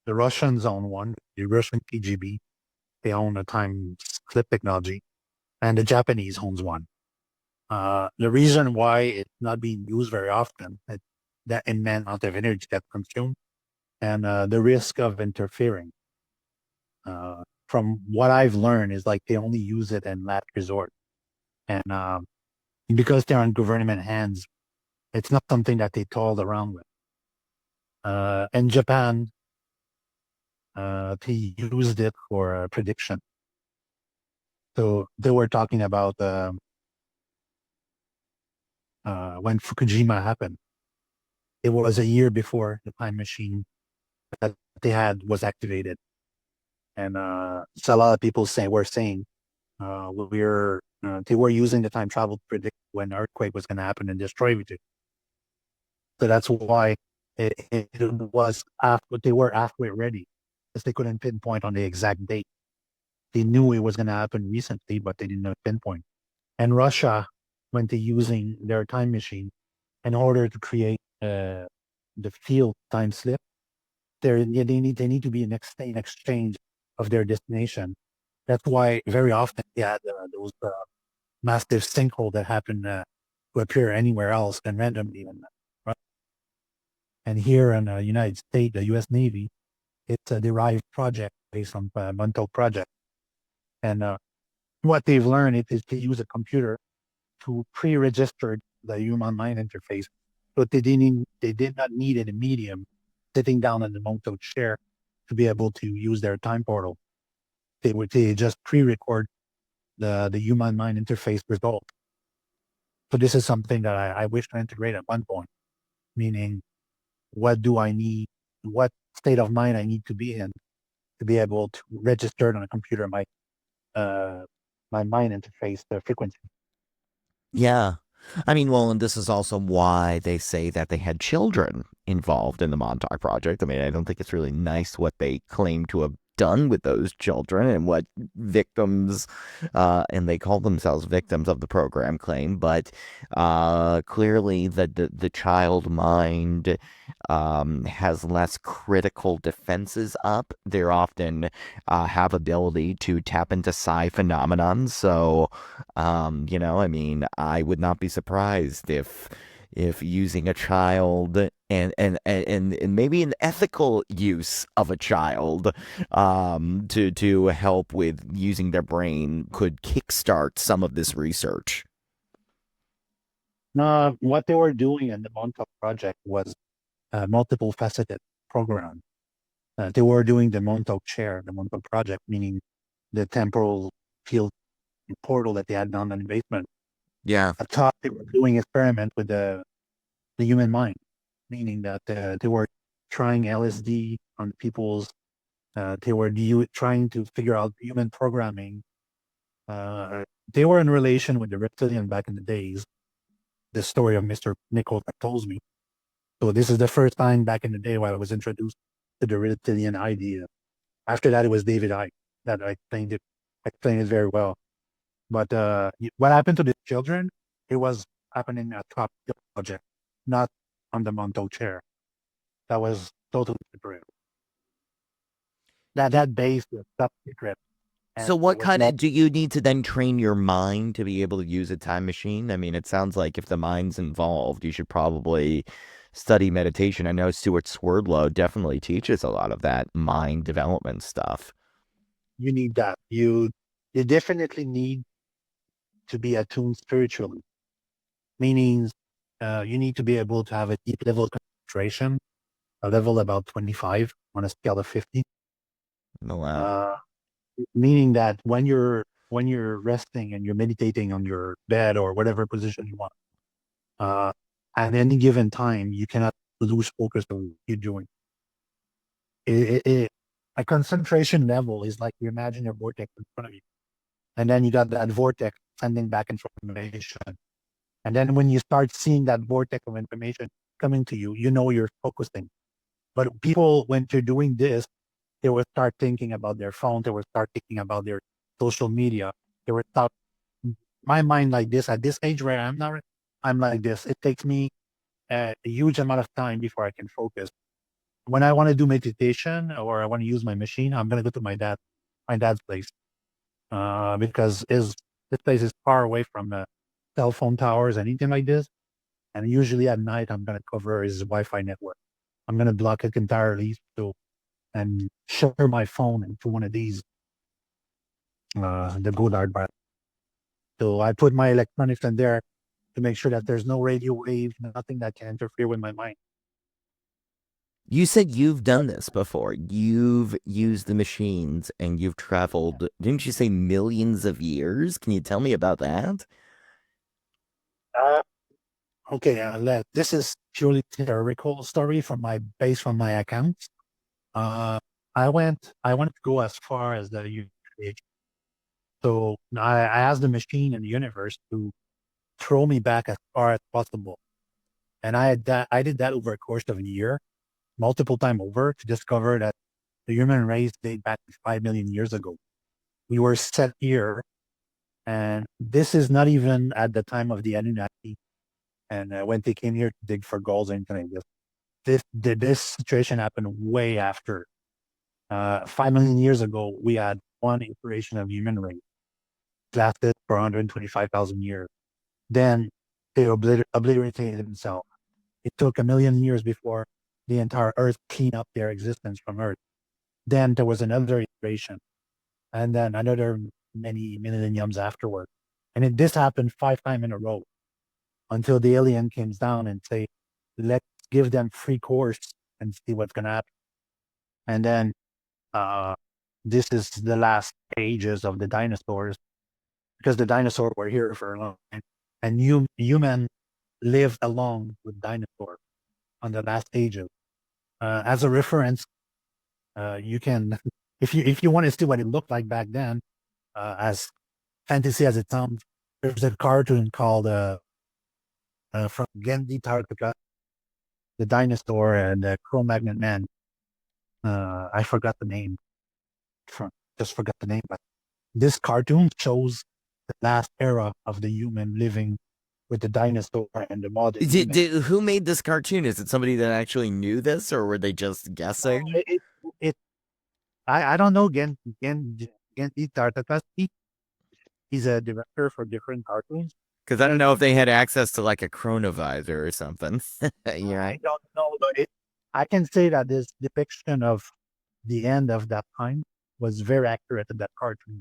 The Russians own one. The Russian KGB, they own a time slip technology, and the Japanese owns one. The reason why it's not being used very often, that immense amount of energy that's consumed, and the risk of interfering. From what I've learned, is like they only use it in last resort, and because they're in government hands, it's not something that they told around with. In Japan, they used it for prediction. So they were talking about when Fukushima happened. It was a year before the time machine that they had was activated, and so a lot of people were saying they were using the time travel to predict when earthquake was going to happen and destroy everything. So that's why it was after they were halfway ready, because they couldn't pinpoint on the exact date. They knew it was going to happen recently, but they didn't know pinpoint. And Russia went to using their time machine in order to create the field time slip. They need to be in exchange of their destination. That's why very often they had those massive sinkhole that happen to appear anywhere else than randomly. Right? And here in the United States, the U.S. Navy, it's a derived project based on Montauk project. And what they've learned is to use a computer to pre-register the human mind interface. But they did not need any medium sitting down in the Montauk chair to be able to use their time portal. They just pre-record the human mind interface result. So this is something that I wish to integrate at one point, meaning what do I need, what state of mind I need to be in to be able to register on a computer uh, my mind interface the frequency. Yeah. I mean, well, and this is also why they say that they had children involved in the Montauk Project. I mean, I don't think it's really nice what they claim to have done with those children and what victims, and they call themselves victims of the program, claim. But clearly, the child mind has less critical defenses up. They're often have ability to tap into psi phenomenon. So I mean, I would not be surprised if using a child and maybe an ethical use of a child to help with using their brain could kickstart some of this research. No, what they were doing in the Montauk project was a multiple faceted program. They were doing the Montauk chair, the Montauk project, meaning the temporal field portal that they had done in the basement. Yeah. At top, they were doing experiment with the human mind, meaning that they were trying LSD on people's. They were trying to figure out human programming. They were in relation with the reptilian back in the days. The story of Mr. Nichols that tells me. So this is the first time back in the day where I was introduced to the reptilian idea. After that, it was David Icke that explained it very well. But what happened to the children? It was happening at top project, not on the Montauk chair. That was totally separate. That base was top secret, and So it what was kind not. of do you need to then train your mind to be able to use a time machine? I mean, it sounds like if the mind's involved, you should probably study meditation. I know Stuart Swerdlow definitely teaches a lot of that mind development stuff. You need that. You definitely need to be attuned spiritually, meaning you need to be able to have a deep level of concentration, a level about 25 on a scale of 50. Oh, wow. Uh, meaning that when you're resting and you're meditating on your bed or whatever position you want, uh, at any given time, you cannot lose focus on what you're doing. A concentration level is like you imagine a vortex in front of you, and then you got that vortex sending back information. And then when you start seeing that vortex of information coming to you, you know you're focusing. But people, when they're doing this, they will start thinking about their phone. They will start thinking about their social media. They will start my mind like this at this age where I'm not. I'm like this. It takes me a huge amount of time before I can focus. When I want to do meditation or I want to use my machine, I'm gonna go to my dad's place, because his this place is far away from the cell phone towers, anything like this. And usually at night, I'm gonna cover his Wi-Fi network. I'm gonna block it entirely, so and share my phone into one of these, the Goddard bar. So I put my electronics in there to make sure that there's no radio wave, nothing that can interfere with my mind. You said you've done this before. You've used the machines and you've traveled, didn't you say millions of years? Can you tell me about that? Uh, okay, this is purely theoretical story from my based from my accounts. Uh, I wanted to go as far as the UH. So I asked the machine and the universe to throw me back as far as possible. And I did that over a course of a year, multiple time over to discover that the human race date back to 5 million years ago. We were set here, and this is not even at the time of the Anunnaki and when they came here to dig for gold or anything like this. This situation happened way after. 5 million years ago, we had one iteration of human race, lasted for 125,000 years. Then they obliterated themselves. It took 1 million years before the entire Earth cleaned up their existence from Earth. Then there was another iteration, and then another many millenniums afterward. This happened 5 times in a row until the alien comes down and say, let's give them free course and see what's going to happen. And then uh, this is the last stages of the dinosaurs because the dinosaurs were here for a long time. And human lived along with dinosaurs on the last stages. As a reference, you can, if you want to see what it looked like back then, as fantasy as it sounds, there's a cartoon called from Gendy Tartaka, the dinosaur and the Cro-Magnon man. I forgot the name. Just forgot the name, but this cartoon shows the last era of the human living with the dinosaur and the modern human. Who made this cartoon? Is it somebody that actually knew this or were they just No, guessing? it I don't know Gendy Tartaka. He's a director for different cartoons. Because I don't And know if they had access to like a chronovisor or something. Yeah. I don't know, but I can say that this depiction of the end of that time was very accurate in that cartoon.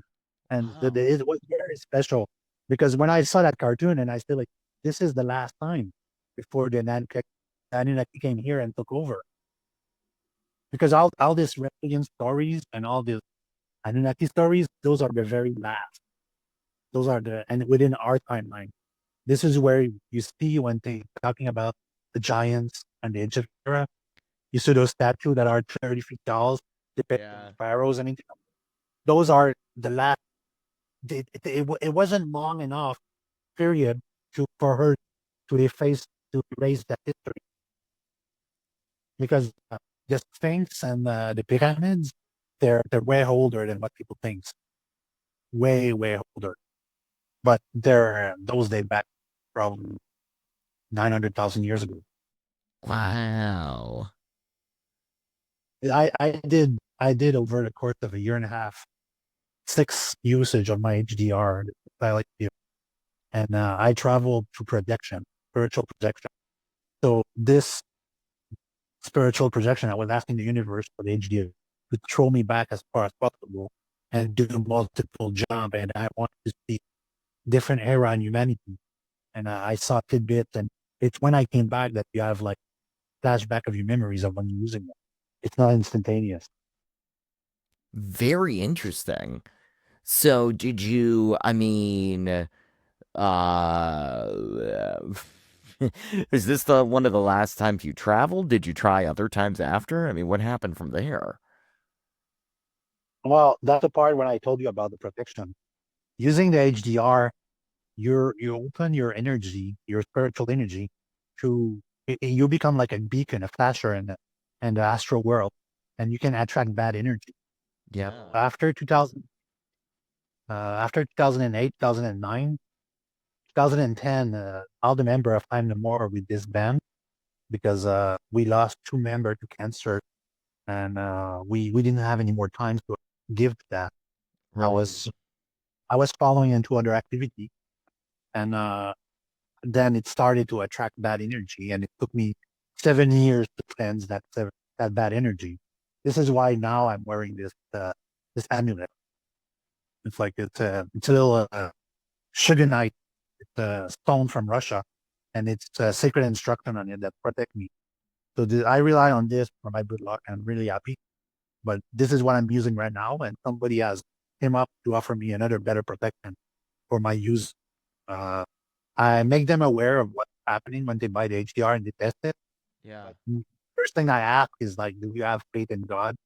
And Oh. it was very special because when I saw that cartoon and I feel like this is the last time before the Anunnaki came here and took over. Because all these reptilian stories and all these Anunnaki stories, those are the very last. Those are and within our timeline. This is where you see when they talking about the giants and the Egypt era. You see those statues that are 30 feet tall, depicting Yeah. pharaohs and anything. Those are the last. It wasn't long enough period for her to efface to erase that history because the Sphinx and the pyramids, they're way older than what people think. Way older. But they're those date back from 900,000 years ago. Wow. I did over the course of a year and a half 6 usage of my HDR that I like to do, and I traveled to projection, spiritual projection. So this spiritual projection, I was asking the universe for the HDR to throw me back as far as possible and do multiple jump, and I wanted to see different era in humanity, and I saw tidbits, and it's when I came back that you have like flashback of your memories of when you're using them. It's not instantaneous. Very interesting. So did you, I mean, is this the one of the last times you traveled? Did you try other times after? I mean, what happened from there? Well, that's the part when I told you about the protection. Using the HDR, you open your energy, your spiritual energy, to you become like a beacon, a flasher in the astral world, and you can attract bad energy. Yeah. After 2000, after 2008, 2009, 2010, all the member of I'm No More with this band because we lost two members to cancer, and we didn't have any more time to give that. I Right. was I was following into other activity, and then it started to attract bad energy, and it took me 7 years to cleanse that bad energy. This is why now I'm wearing this amulet. It's like it's a little sugarite. It's a stone from Russia, and it's a sacred instruction on it that protect me. So I rely on this for my good luck. I'm really happy. But this is what I'm using right now, and somebody has came up to offer me another better protection for my use. Uh, I make them aware of what's happening when they buy the HDR and they test it. Yeah. But first thing I ask is like, do you have faith in God?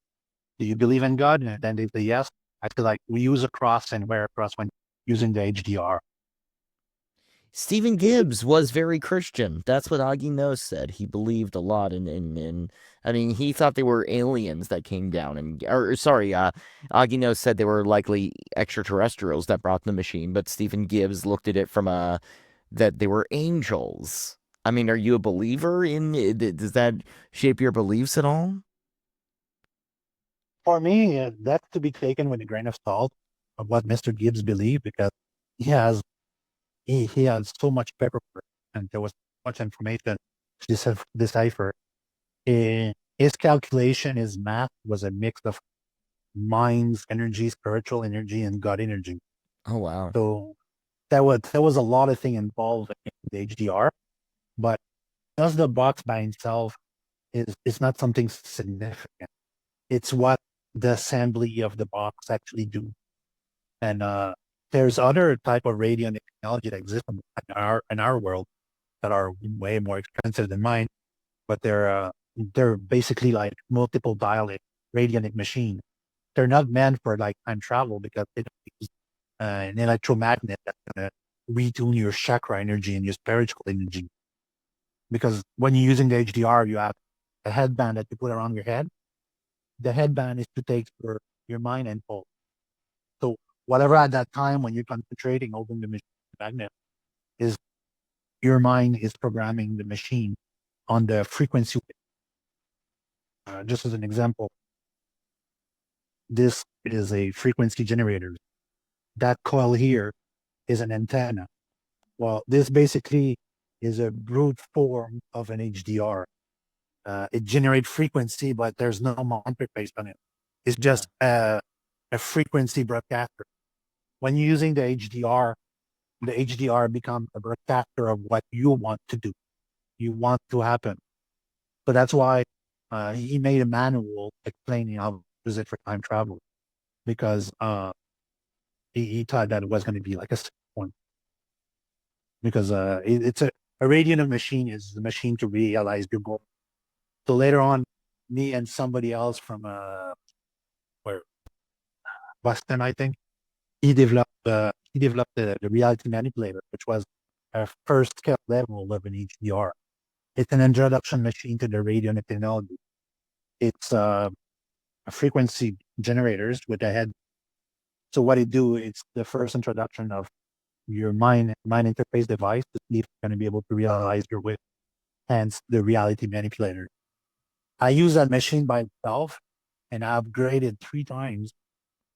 Do you believe in God? And then they say yes. I feel like we use a cross and wear a cross when using the HDR. Stephen Gibbs was very Christian. That's what Aguinaldo said. He believed a lot in I mean, he thought they were aliens that came down or sorry, Aguinaldo said they were likely extraterrestrials that brought the machine, but Stephen Gibbs looked at it from a that they were angels. I mean, are you a believer in does that shape your beliefs at all? For me, that's to be taken with a grain of salt of what Mr. Gibbs believed because he has he has so much paperwork and there was much information to decipher. His calculation, his math was a mix of mind's energy, spiritual energy, and God energy. Oh wow. So there was a lot of things involved in the HDR, but just the box by itself is not something significant. It's what the assembly of the box actually do. And there's other type of radionic technology that exists in our world that are way more expensive than mine, but they're basically like multiple dial radionic machine. They're not meant for like time travel because they don't use an electromagnet that's gonna retune your chakra energy and your spiritual energy. Because when you're using the HDR, you have a headband that you put around your head. The headband is to take your mind and pulse. So whatever at that time when you're concentrating over the machine magnet is your mind is programming the machine on the frequency. Just as an example, this is a frequency generator. That coil here is an antenna. Well, this basically is a brute form of an HDR. It generates frequency, but there's no interface on it. It's Yeah. just a frequency broadcaster. When you're using the HDR becomes a broadcaster of what you want to do, you want to happen. So that's why he made a manual explaining how to use it for time travel because he thought that it was going to be like a one because it's a radiant machine is the machine to realize your goal. So later on, me and somebody else from where Boston, I think, he developed the reality manipulator, which was our first scale level of an HDR. It's an introduction machine to the radionic technology. It's a frequency generators with a head. So what it do, it's the first introduction of your mind interface device to see if it's going to be able to realize your wish, hence the reality manipulator. I use that machine by itself and I upgraded 3 times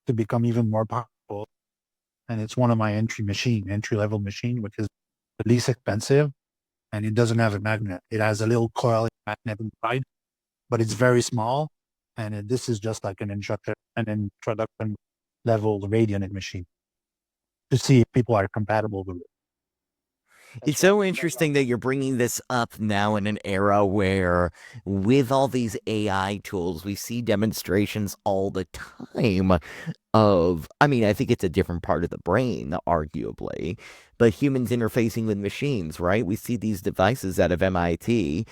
to become even more powerful. And it's one of my entry level machine, which is the least expensive. And it doesn't have a magnet. It has a little coil magnet inside, but it's very small. And this is just like an introduction level radionic machine to see if people are compatible with it. That's It's right. so interesting that you're bringing this up now in an era where, with all these AI tools, we see demonstrations all the time of, I mean, I think it's a different part of the brain, arguably, but humans interfacing with machines, right? We see these devices out of MIT,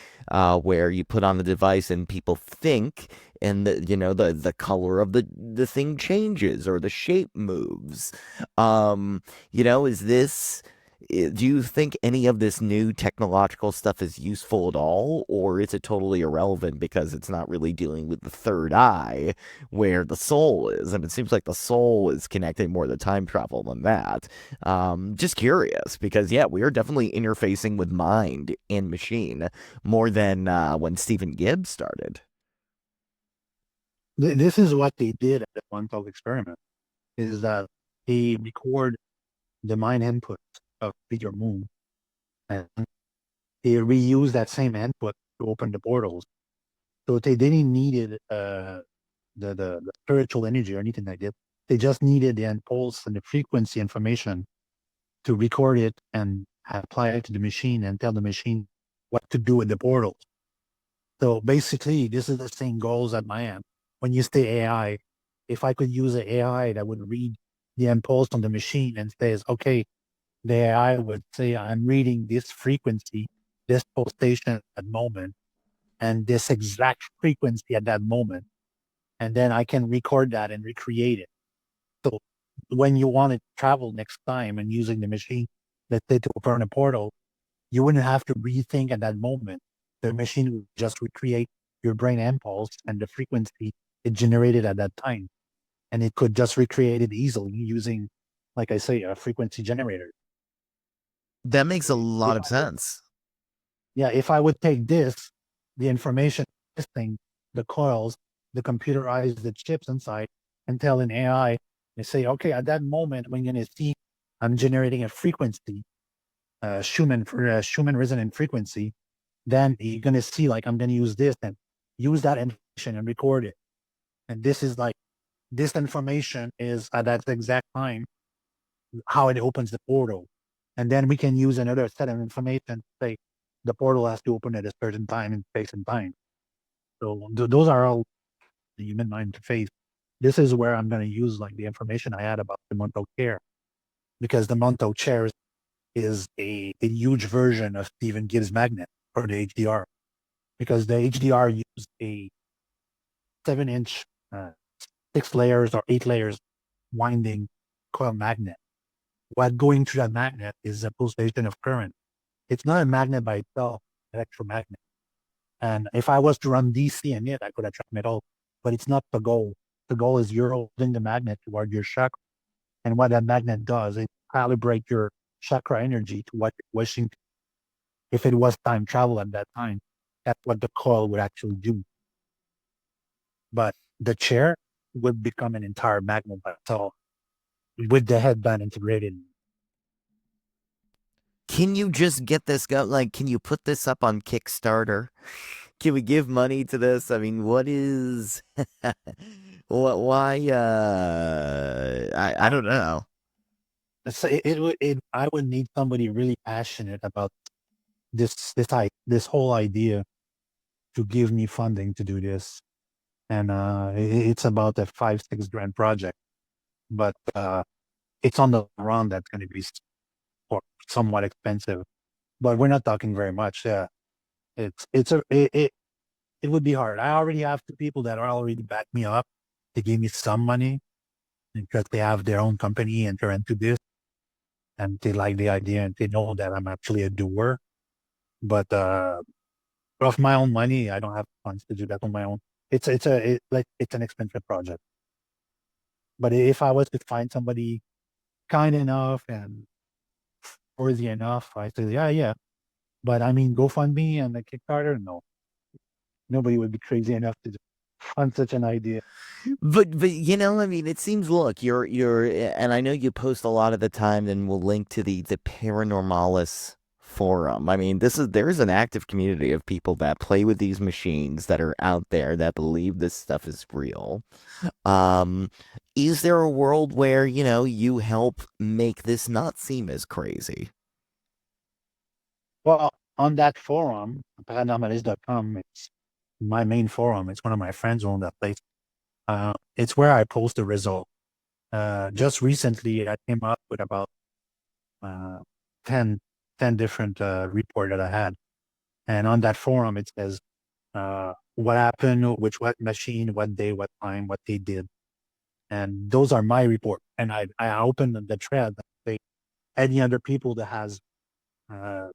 where you put on the device and people think, and the color of the thing changes or the shape moves. Is this? Do you think any of this new technological stuff is useful at all, or is it totally irrelevant because it's not really dealing with the third eye where the soul is? And it seems like the soul is connecting more to time travel than that. Just curious because, yeah, we are definitely interfacing with mind and machine more than when Stephen Gibbs started. This is what they did at the Montauk experiment, is that they record the mind input of Peter Moon, and they reuse that same input to open the portals. So they didn't needed the spiritual energy or anything like that. They just needed the impulse and the frequency information to record it and apply it to the machine and tell the machine what to do with the portals. So basically, this is the same goals at my end. When you say AI, if I could use an AI that would read the impulse on the machine and says, okay, the AI would say, I'm reading this frequency, this pulsation at that moment, and this exact frequency at that moment. And then I can record that and recreate it. So when you want to travel next time and using the machine, let's say to open a portal, you wouldn't have to rethink at that moment. The machine would just recreate your brain impulse and the frequency it generated at that time. And it could just recreate it easily using, like I say, a frequency generator. That makes a lot If of I would, sense. yeah, if I would take this, the information, this thing, the coils, the computerized the chips inside, and tell an AI, and say, okay, at that moment, when you're going to see, I'm generating a frequency, Schumann resonant frequency, then you're going to see like I'm going to use this and use that information and record it. And this is like this information is at that exact time how it opens the portal. And then we can use another set of information to say the portal has to open at a certain time in space and time. So those are all the human mind interface. This is where I'm going to use like the information I had about the Montauk chair, because the Montauk chair is a huge version of Stephen Gibbs magnet for the HDR, because the HDR used a 7-inch, 6 layers or 8 layers winding coil magnet. What going through that magnet is a pulsation of current. It's not a magnet by itself, electromagnet. And if I was to run DC in it, I could attract metal, but it's not the goal. The goal is you're holding the magnet toward your chakra. And what that magnet does, it calibrates your chakra energy to what you're wishing. If it was time travel at that time, that's what the coil would actually do. But the chair would become an entire magnet by itself with the headband integrated. Can you just get this go? Like, can you put this up on Kickstarter? Can we give money to this? I mean, what is what why I don't know. So I would need somebody really passionate about this whole idea to give me funding to do this. And it's about a 5-6 grand project, but it's on the run that's going to be somewhat expensive. But we're not talking very much. Yeah, it would be hard. I already have 2 people that are already back me up. They gave me some money because they have their own company and they're into this and they like the idea and they know that I'm actually a doer. But of my own money, I don't have funds to do that on my own. It's an expensive project. But if I was to find somebody kind enough and worthy enough, I say, yeah, yeah. But I mean, GoFundMe and the Kickstarter, no, nobody would be crazy enough to fund such an idea. But I mean, it seems look, you're and I know you post a lot of the time and we'll link to the Paranormalis forum. I mean, there's an active community of people that play with these machines that are out there that believe this stuff is real. Um, is there a world where, you help make this not seem as crazy? Well, on that forum, paranormalist.com, it's my main forum. It's one of my friends who own that place. It's where I post the result. Just recently, I came up with about uh, 10, 10 different report that I had. And on that forum, it says what happened, which what machine, what day, what time, what they did. And those are my report. And I opened the thread. Say, any other people that has uh,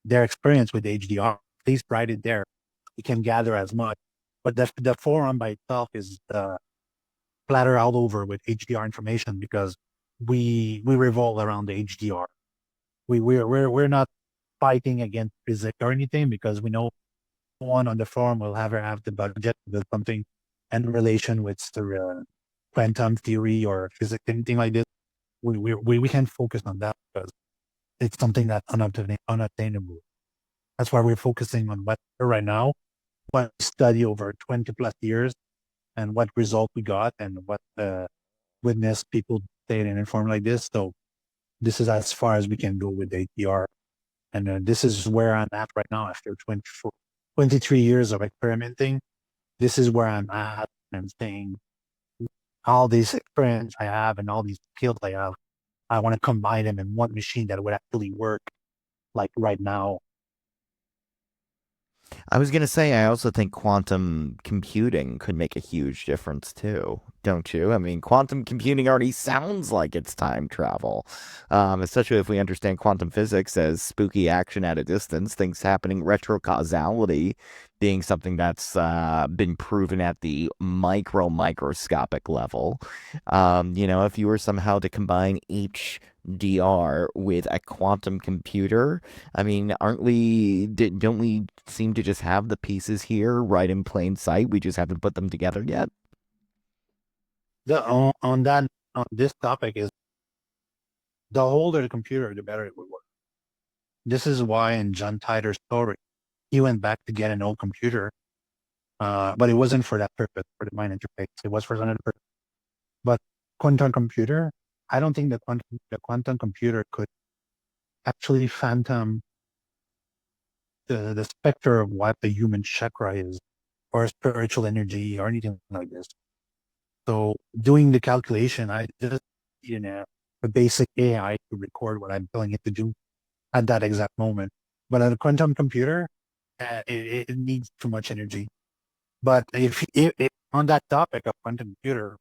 their experience with HDR, please write it there. You can gather as much. But the forum by itself is platter all over with HDR information because we revolve around the HDR. We're not fighting against physics or anything because we know no one on the forum will ever have the budget to do something in relation with the quantum theory or physics, anything like this. We can focus on that because it's something that's unattainable. That's why we're focusing on what right now, what we study over 20 plus years and what result we got and what witness people staying informed like this. So this is as far as we can go with ATR. And this is where I'm at right now after 23 years of experimenting. This is where I'm at and saying all these experience I have and all these skills I have, I want to combine them in one machine that would actually work like right now. I was going to say, I also think quantum computing could make a huge difference too, don't you? I mean, quantum computing already sounds like it's time travel, especially if we understand quantum physics as spooky action at a distance, things happening, retrocausality being something that's been proven at the microscopic level. If you were somehow to combine HDR with a quantum computer, I mean, don't we seem to just have the pieces here right in plain sight? We just haven't put them together yet. On that on this topic is the older the computer, the better it would work. This is why in John Titor's story, he went back to get an old computer, but it wasn't for that purpose, for the mind interface. It was for another purpose. But quantum computer, I don't think the quantum computer could actually phantom the specter of what the human chakra is, or spiritual energy, or anything like this. So doing the calculation, I just a basic AI to record what I'm telling it to do at that exact moment. But on a quantum computer, it needs too much energy. But if on that topic of quantum computer,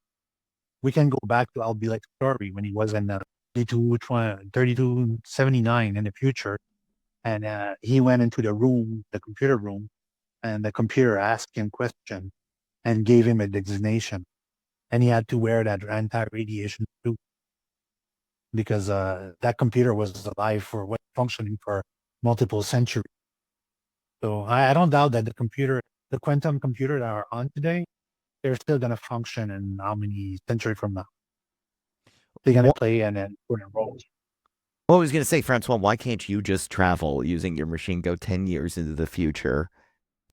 we can go back to Al Bielek's story when he was in 3279 in the future. And he went into the room, the computer room, and the computer asked him question and gave him a designation. And he had to wear that anti-radiation suit because that computer was alive for what functioning for multiple centuries. So I don't doubt that the quantum computer that are on today, they're still going to function in how many centuries from now. They're going to What, play an important role. what I was going to say, Francois, why can't you just travel using your machine, go 10 years into the future,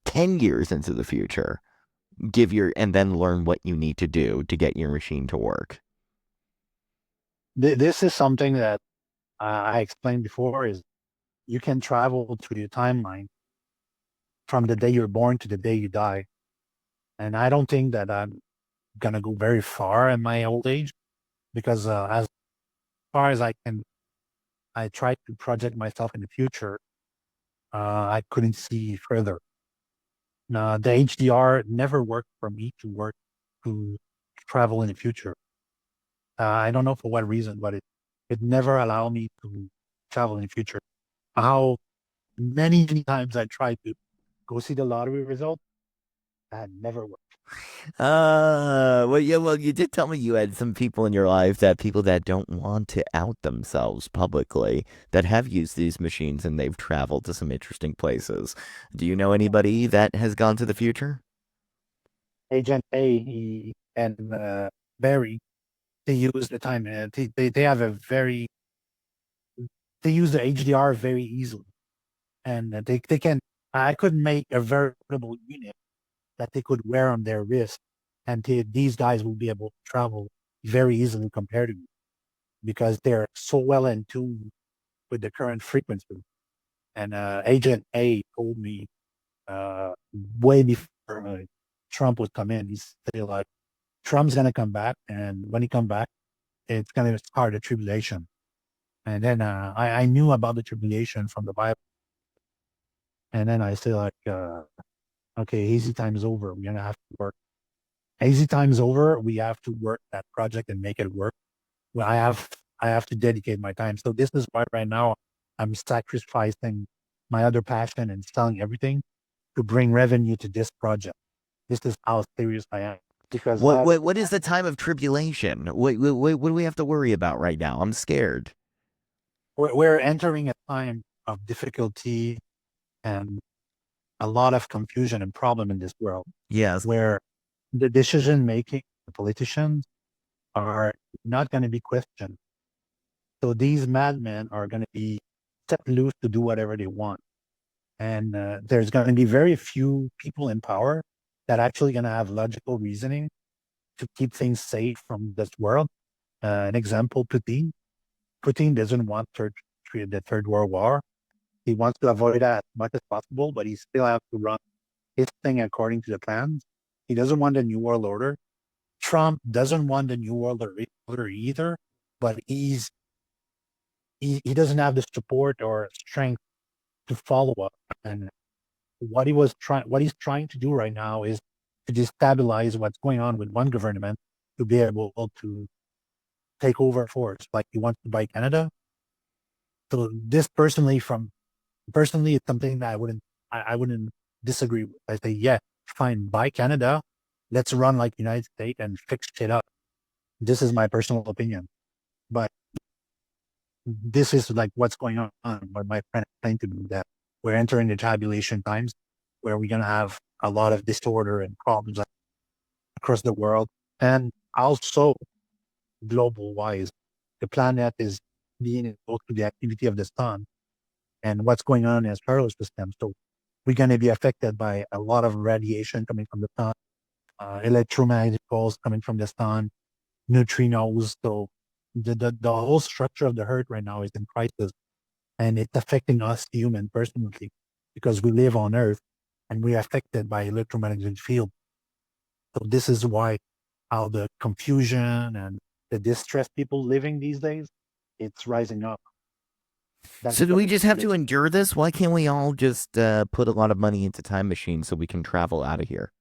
10 years into the future, and then learn what you need to do to get your machine to work? This is something that I explained before is you can travel through the timeline from the day you're born to the day you die. And I don't think that I'm going to go very far in my old age because as far as I can, I try to project myself in the future. I couldn't see further. The HDR never worked for me to work to travel in the future. I don't know for what reason, but it never allowed me to travel in the future. How many times I tried to go see the lottery result, that never worked. Well, yeah, well, you did tell me you had some people in your life that people that don't want to out themselves publicly that have used these machines and they've traveled to some interesting places. Do you know anybody that has gone to the future? Agent A and Barry, they use the time. They have a very they use the HDR very easily, and they can. I could make a veritable unit that they could wear on their wrist, and these guys will be able to travel very easily compared to me because they're so well in tune with the current frequency. And Agent A told me uh, way before Trump would come in. He said like Trump's gonna come back, and when he come back, it's gonna start a tribulation. And then I knew about the tribulation from the Bible, and then I said like, okay, easy time's over. We're gonna have to work. Easy time's over. We have to work that project and make it work. Well, I have to dedicate my time. So this is why right now I'm sacrificing my other passion and selling everything to bring revenue to this project. This is how serious I am because What is the time of tribulation? What do we have to worry about right now? I'm scared. we're entering a time of difficulty and a lot of confusion and problem in this world Yes. where the decision making, the politicians are not going to be questioned. So these madmen are going to be set loose to do whatever they want. And there's going to be very few people in power that actually going to have logical reasoning to keep things safe from this world. An example, Putin. Putin doesn't want the Third World War. He wants to avoid that as much as possible, but he still has to run his thing according to the plans. He doesn't want the New World Order. Trump doesn't want the New World Order either, but he doesn't have the support or strength to follow up. And what he's trying to do right now is to destabilize what's going on with one government to be able to take over force. Like he wants to buy Canada. So this personally, it's something that I wouldn't disagree with. I say, yeah, fine, buy Canada. Let's run like United States and fix it up. This is my personal opinion. But this is like what's going on. What my friend explained to me that we're entering the tabulation times where we're gonna have a lot of disorder and problems across the world. And also global wise, the planet is being exposed to the activity of the sun and what's going on in its solar system. So we're going to be affected by a lot of radiation coming from the sun, electromagnetic pulse coming from the sun, neutrinos. So the whole structure of the Earth right now is in crisis, and it's affecting us human personally because we live on Earth and we're affected by electromagnetic field. So this is why how the confusion and the distress people living these days, it's rising up. That's So do what we just have to endure this? Why can't we all just put a lot of money into time machines so we can travel out of here?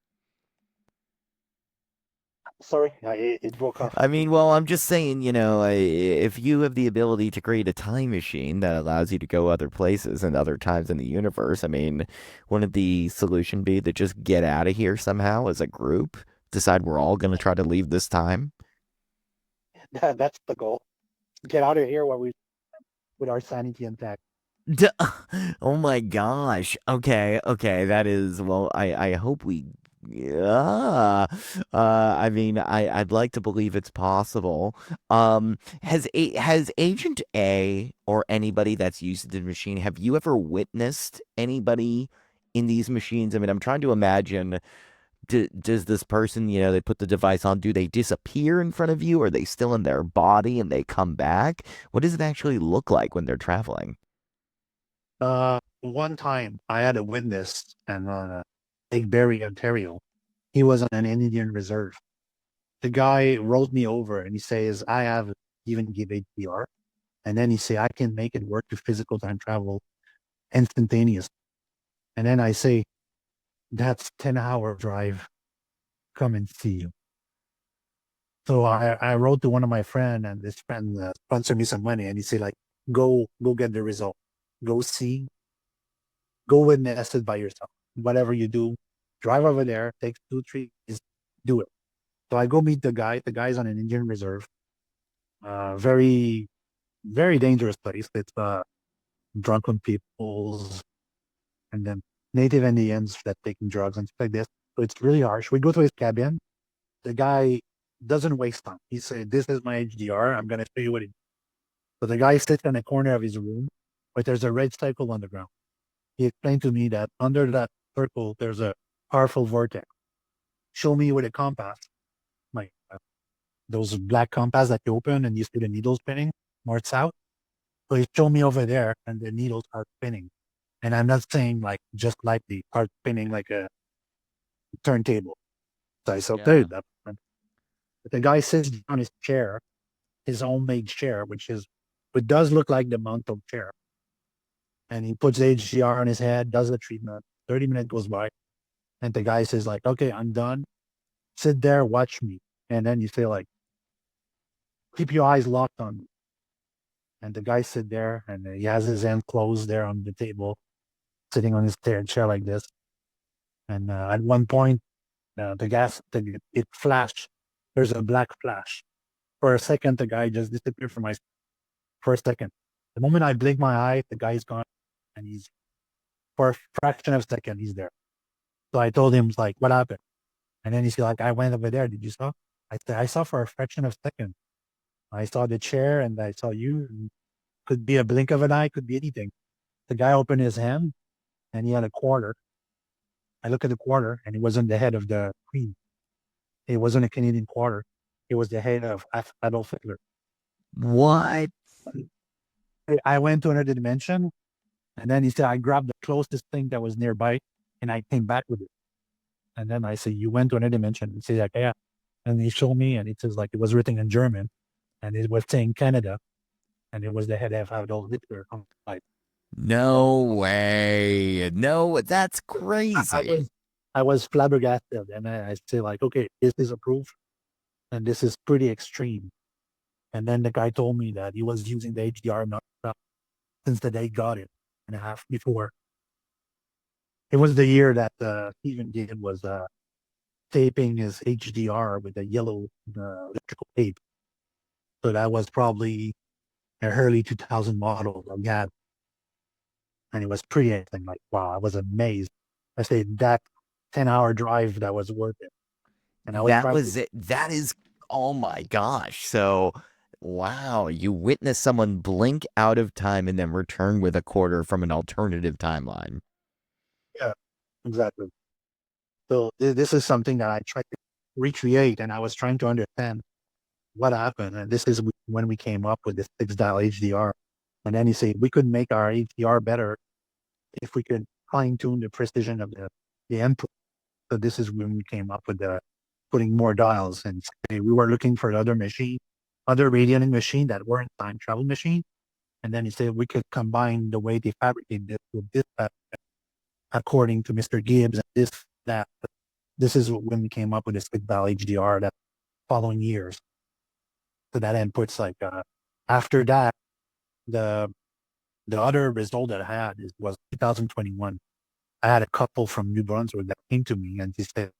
sorry, it broke off. I mean, well, I'm just saying, if you have the ability to create a time machine that allows you to go other places and other times in the universe, I mean, wouldn't the solution be to just get out of here somehow as a group? Decide we're all going to try to leave this time? That's the goal. Get out of here while we with our sanity intact. D- Oh my gosh. Okay, okay. That is, well, I hope we, yeah. I mean, I'd like to believe it's possible. Has Agent A or anybody that's used the machine, have you ever witnessed anybody in these machines? I mean, I'm trying to imagine, does this person, they put the device on, do they disappear in front of you? Are they still in their body and they come back? What does it actually look like when they're traveling? One time I had a witness in Lake Barrie, Ontario. He was on an Indian reserve. The guy rolled me over and he says, I have even give HDR. And then he say, I can make it work to physical time travel instantaneous. And then I say, that's 10-hour drive. Come and see you. So I wrote to one of my friend and this friend sponsored me some money and he said like, go get the result. Go see, go witness it by yourself. Whatever you do, drive over there, take 2, 3, just do it. So I go meet the guy. The guy's on an Indian reserve. Very, very dangerous place. It's drunken peoples and then native Indians that taking drugs and stuff like this. So it's really harsh. We go to his cabin. The guy doesn't waste time. He said, "This is my HDR. I'm gonna show you what it." So the guy sits in the corner of his room, but there's a red circle on the ground. He explained to me that under that circle there's a powerful vortex. Show me with a compass, like those black compass that you open and you see the needle spinning north south. So he showed me over there, and the needles are spinning. And I'm not saying like just lightly, start spinning like a turntable. So I said, Yeah. dude, but the guy sits on his chair, his homemade chair, which does look like the Montauk chair. And he puts HDR on his head, does the treatment. 30 minutes goes by. And the guy says, like, okay, I'm done. Sit there, watch me. And then you say, like, keep your eyes locked on me. And the guy sit there and he has his hand closed there on the table, sitting on his chair like this. And at one point, it flashed. There's a black flash. For a second, the guy just disappeared from my for a second. The moment I blink my eye, the guy's gone, and he's for a fraction of a second, he's there. So I told him like, what happened? And then he's like, I went over there. Did you saw? I said, I saw for a fraction of a second. I saw the chair and I saw you. Could be a blink of an eye, could be anything. The guy opened his hand and he had a quarter. I look at the quarter and it wasn't the head of the queen. It wasn't a Canadian quarter. It was the head of Adolf Hitler. What? I went to another dimension and then he said, I grabbed the closest thing that was nearby and I came back with it. And then I said, you went to another dimension. He said, like, yeah. And he showed me and it says like it was written in German and it was saying Canada and it was the head of Adolf Hitler on the side. No way. No, that's I crazy. was I was flabbergasted, and I say like, okay, this is a proof, and this is pretty extreme. And then the guy told me that he was using the HDR nonstop since the day he got it, and a half before. It was the year that Stephen did was taping his HDR with a yellow electrical tape. So that was probably an early 2000 model of that, and it was pretty. I'm like, wow, I was amazed. I said that 10-hour drive that was worth it, and I was That trying was it. That is, oh my gosh. So, wow, you witness someone blink out of time and then return with a quarter from an alternative timeline. yeah, exactly. So this is something that I tried to recreate, and I was trying to understand what happened. And this is when we came up with this 6 dial HDR. And then he said we could make our HDR better if we could fine tune the precision of the input. So this is when we came up with the putting more dials. And say we were looking for other machine, other radionic machine that weren't time travel machine. And then he said we could combine the way they fabricate this with this, according to Mr. Gibbs, and this that. This is when we came up with this 6 dial HDR that following years. So that inputs like after that, the the other result that I had was 2021. I had a couple from New Brunswick that came to me and they said,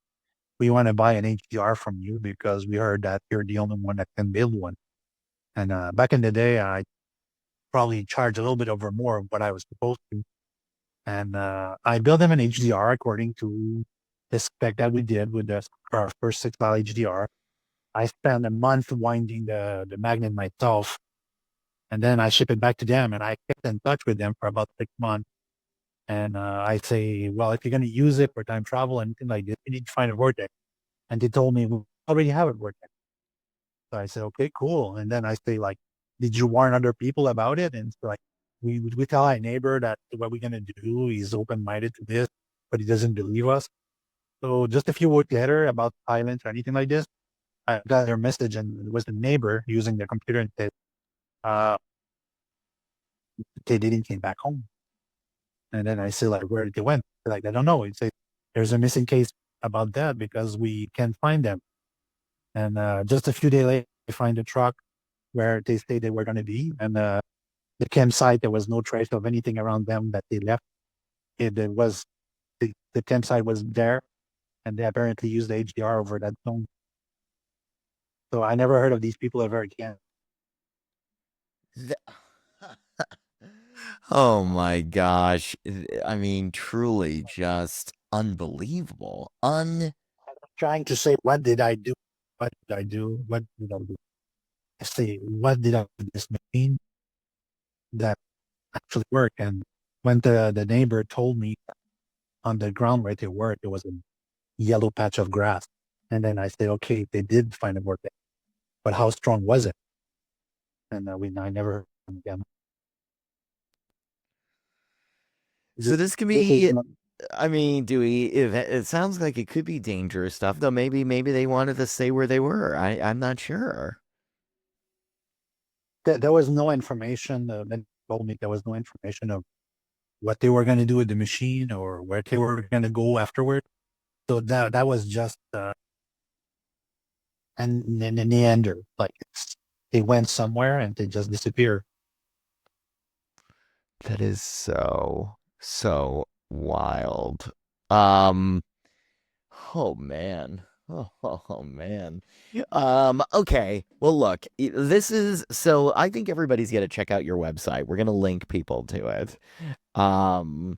we want to buy an HDR from you because we heard that you're the only one that can build one. And back in the day, I probably charged a little bit over more of what I was supposed to. And I built them an HDR according to the spec that we did with our first 6 dial HDR. I spent a month winding the magnet myself, and then I ship it back to them. And I kept in touch with them for about 6 months. And I say, well, if you're going to use it for time travel and anything like this, you need to find a vortex. And they told me we already have a vortex. So I said, okay, cool. And then I say, like, did you warn other people about it? And so like, we tell our neighbor that what we're going to do. He's open minded to this, but he doesn't believe us. So just a few words later about silence or anything like this, I got their message, and it was the neighbor using their computer and said, uh, they didn't came back home. And then I said, like, where did they went? They're like, I don't know. He said, there's a missing case about that because we can't find them. And just a few days later, they find a truck where they say they were going to be. And the campsite, there was no trace of anything around them that they left. It was the campsite was there, and they apparently used the HDR over that zone. So I never heard of these people ever again. Th- Oh my gosh. I mean, truly just unbelievable. Trying to say, what did I do? What did I do? What did I do? I say, what did I do with this machine that actually worked? And when the neighbor told me on the ground where they were, there was a yellow patch of grass. And then I said, okay, they did find a vortex, but how strong was it? And I never heard from them again. So This this can this is be, not, I mean, Dewey, if it sounds like it could be dangerous stuff, though maybe they wanted to stay where they were. I'm not sure. there was no information. They told me there was no information of what they were going to do with the machine or where they were going to go afterward. So that was just and in the neander, like they went somewhere and they just disappear. That is so wild. Um, oh man. Oh man. Okay. Well, look, this is so I think everybody's got to check out your website. We're gonna link people to it. Um,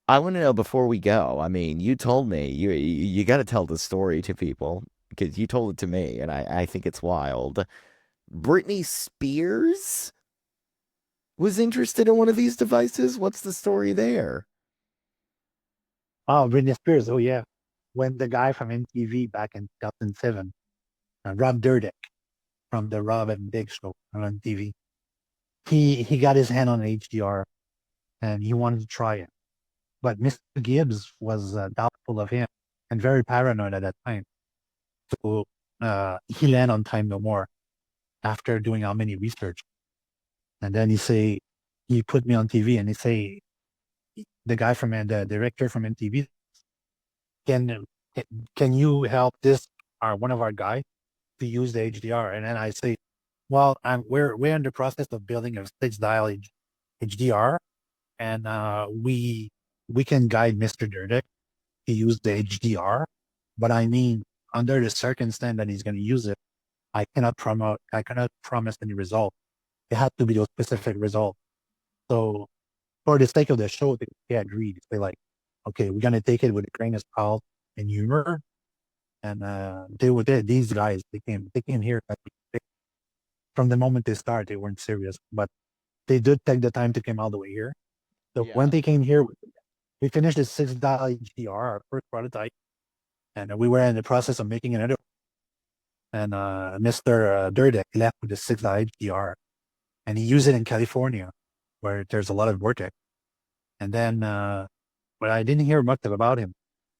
I want to know before we go. I mean, you told me you got to tell the story to people because you told it to me, and I think it's wild. Britney Spears was interested in one of these devices. What's the story there? Oh, Britney Spears. Oh yeah, when the guy from MTV back in 2007, Rob Dyrdek from the Rob and Big Show on MTV, he got his hand on HDR and he wanted to try it. But Mr. Gibbs was doubtful of him and very paranoid at that time. So he landed on Time No More after doing how many research. And then he put me on TV and he say, the guy from the director from MTV, can can you help this one of our guys to use the HDR? And then I say, well, we're in the process of building a 6 dial HDR, and we can guide Mr. Durdek to use the HDR, but I mean, under the circumstance that he's going to use it, I cannot promise any result. It had to be those specific results. So for the sake of the show, they agreed. They like, okay, we're gonna take it with a grain of salt and humor. And these guys. They came here from the moment they started. They weren't serious, but they did take the time to come all the way here. So when Yeah. they came here, we finished the 6 dial HDR, our first prototype, and we were in the process of making another. And Mr. Durdek left with the 6 dial HDR, and he used it in California, where there's a lot of vortex. And then, but I didn't hear much about him.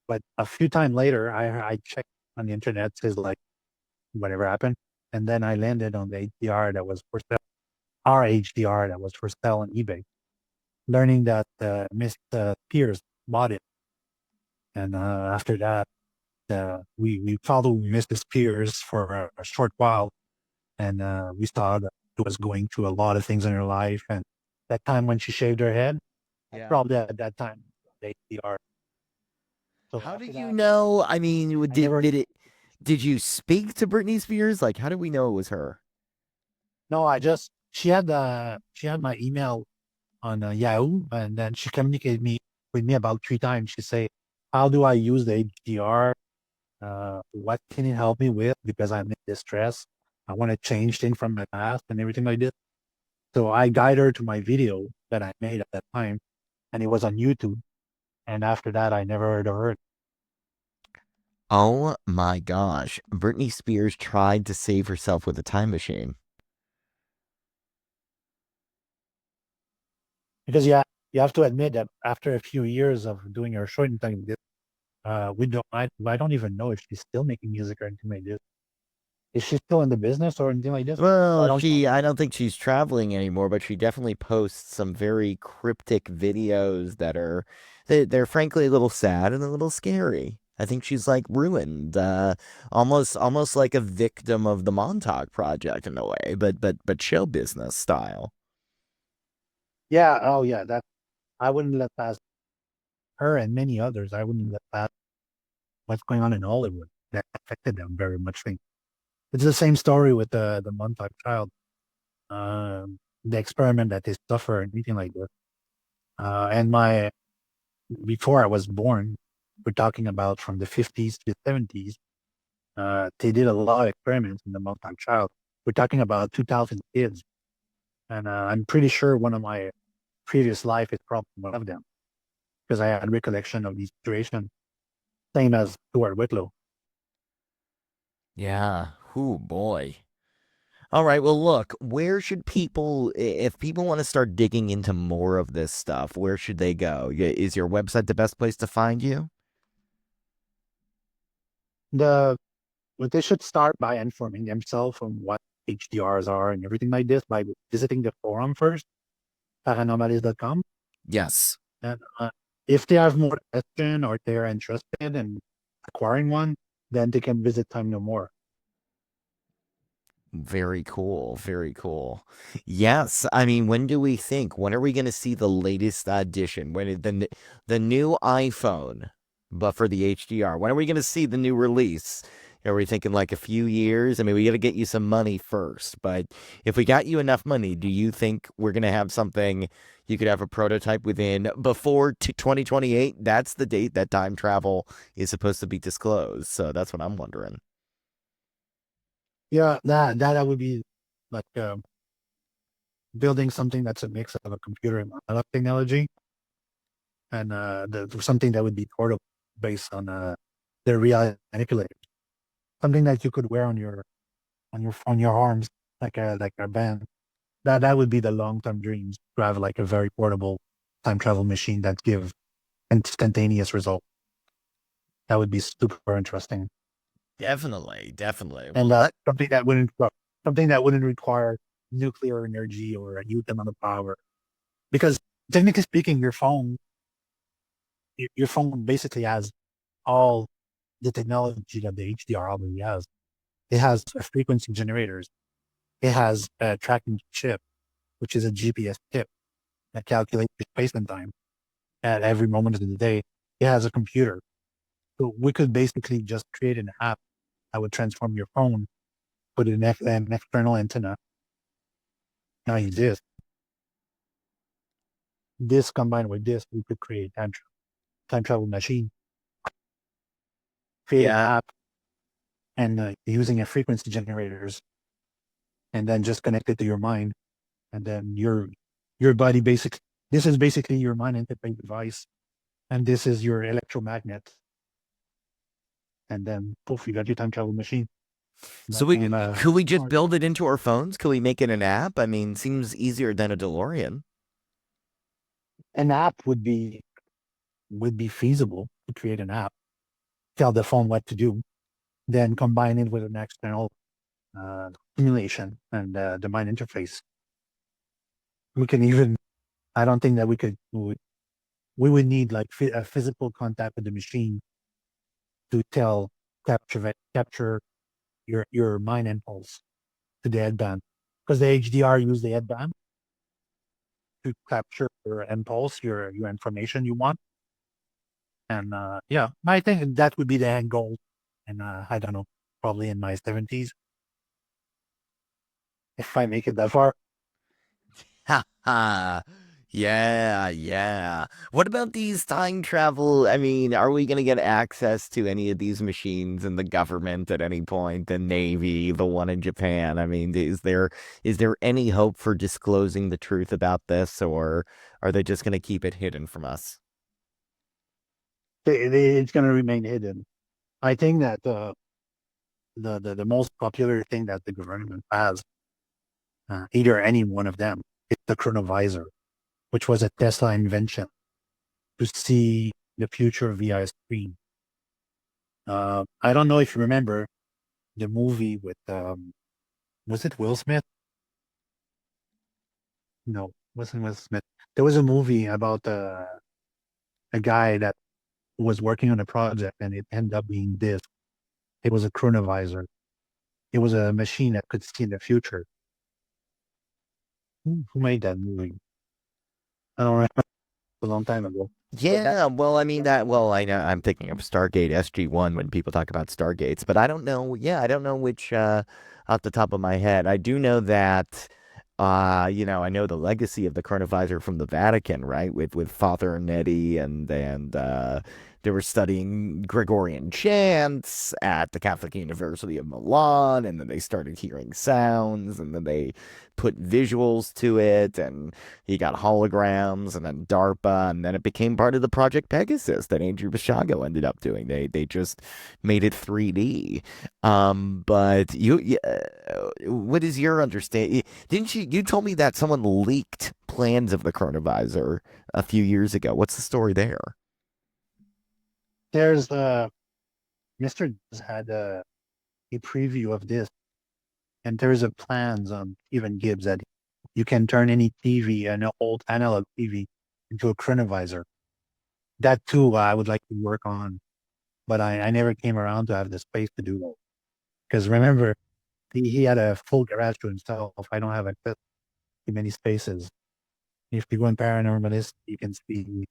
But a few time later, I checked on the internet, says like whatever happened, and then I landed on the HDR that was for sale, our HDR that was for sale on eBay. Learning that Miss Pierce bought it, and after that, we followed Mrs. Pierce for a short while, and we saw that she was going through a lot of things in her life, and that time when she shaved her head, Yeah. probably at that time, the HDR. So How do after you that, know? I mean, I never. did you speak to Britney Spears? Like, how do we know it was her? No, I just she had my email on Yahoo, and then she communicated with me about 3 times. She say, "How do I use the HDR? What can it help me with? Because I'm in distress. I want to change things from my past and everything like this." So I guide her to my video that I made at that time, and it was on YouTube. And after that, I never heard of her Oh my gosh. Britney Spears tried to save herself with a time machine. because yeah, you have to admit that after a few years of doing her short and thing like this, we don't. I don't even know if she's still making music or anything like this. Is she still in the business or anything like this? I Well, don't. I don't think she's traveling anymore, but she definitely posts some very cryptic videos that are, they're frankly a little sad and a little scary. I think she's like ruined, almost like a victim of the Montauk Project in a way, but show business style. Yeah. Oh, yeah. That I wouldn't let past her and many others. I wouldn't let past what's going on in Hollywood. That affected them very much. It's the same story with the Montauk child, the experiment that they suffer and anything like this. And my before I was born, we're talking about from the 50s to the 70s. They did a lot of experiments in the Montauk child. We're talking about 2,000 kids, and I'm pretty sure one of my previous life is probably one of them because I had recollection of these situations, same as Stuart Whitlow. Yeah. Oh boy. All right. Well, look, where should people, if people want to start digging into more of this stuff, where should they go? Is your website the best place to find you? The But they should start by informing themselves on what HDRs are and everything like this by visiting the forum first, paranormalist.com. Yes. And if they have more question or they're interested in acquiring one, then they can visit Time No More. Very cool. Very cool. Yes. I mean, when do we think? When are we going to see the latest edition? The new iPhone, but for the HDR? When are we going to see the new release? Are we thinking like a few years? I mean, we got to get you some money first. But if we got you enough money, do you think we're going to have something you could have a prototype within before 2028? That's the date that time travel is supposed to be disclosed. So that's what I'm wondering. Yeah, that would be like building something that's a mix of a computer and analog technology, and something that would be portable based on the real manipulator, something that you could wear on your arms like a band. That would be the long term dreams to have like a very portable time travel machine that give instantaneous result. That would be super interesting, Definitely. Definitely. and Well, something that wouldn't require nuclear energy or a huge amount of power. Because technically speaking, your phone basically has all the technology that the HDR already has. It has a frequency generators. It has a tracking chip, which is a GPS chip that calculates your space and time at every moment of the day. It has a computer. So we could basically just create an app that would transform your phone, put an external antenna. Now use this combined with this, we could create time travel machine, create an yeah. app, and using a frequency generators, and then just connect it to your mind, and then your body basic. This is basically your mind interface device, and this is your electromagnet, and then poof, you got your time travel machine. So And could we just build it into our phones? Could we make it an app? I mean, seems easier than a DeLorean. an app would be feasible to create an app, tell the phone what to do, then combine it with an external simulation and the mind interface. We can even, I don't think that we would need like a physical contact with the machine to capture your mind impulse to the headband, because the HDR use the headband to capture your impulse, your information you want. And yeah, I think that would be the end goal. And I don't know, probably in my 70s, if I make it that far. Ha ha. Yeah, yeah. What about these time travel? I mean, are we going to get access to any of these machines in the government at any point? The Navy, the one in Japan? I mean, is there any hope for disclosing the truth about this, or are they just going to keep it hidden from us? It's going to remain hidden. I think that the most popular thing that the government has, either any one of them, is the chronovisor, which was a Tesla invention to see the future via a screen. I don't know if you remember the movie with was it Will Smith? No, wasn't Will Smith. There was a movie about a guy that was working on a project and it ended up being this. It was a chronovisor. It was a machine that could see in the future. Who made that movie? I don't remember. A long time ago. But that Yeah, well, I mean I know I'm thinking of Stargate SG-1 when people talk about Stargates, but I don't know. Yeah, I don't know which off the top of my head. I do know that I know the legacy of the chronovisor from the Vatican, right? With Father Netti and They were studying Gregorian chants at the Catholic University of Milan, and then they started hearing sounds, and then they put visuals to it, and he got holograms, and then DARPA, and then it became part of the Project Pegasus that Andrew Basiago ended up doing. They just made it 3D. But what is your understanding? Didn't you told me that someone leaked plans of the chronovisor a few years ago? What's the story there? There's Mr. Gibbs had a preview of this, and there's a plans on even Gibbs that you can turn any TV, an old analog TV, into a chronovisor. That too, I would like to work on, but I never came around to have the space to do that. Because remember, he had a full garage to himself. I don't have access to many spaces. If you go in paranormalist, you can see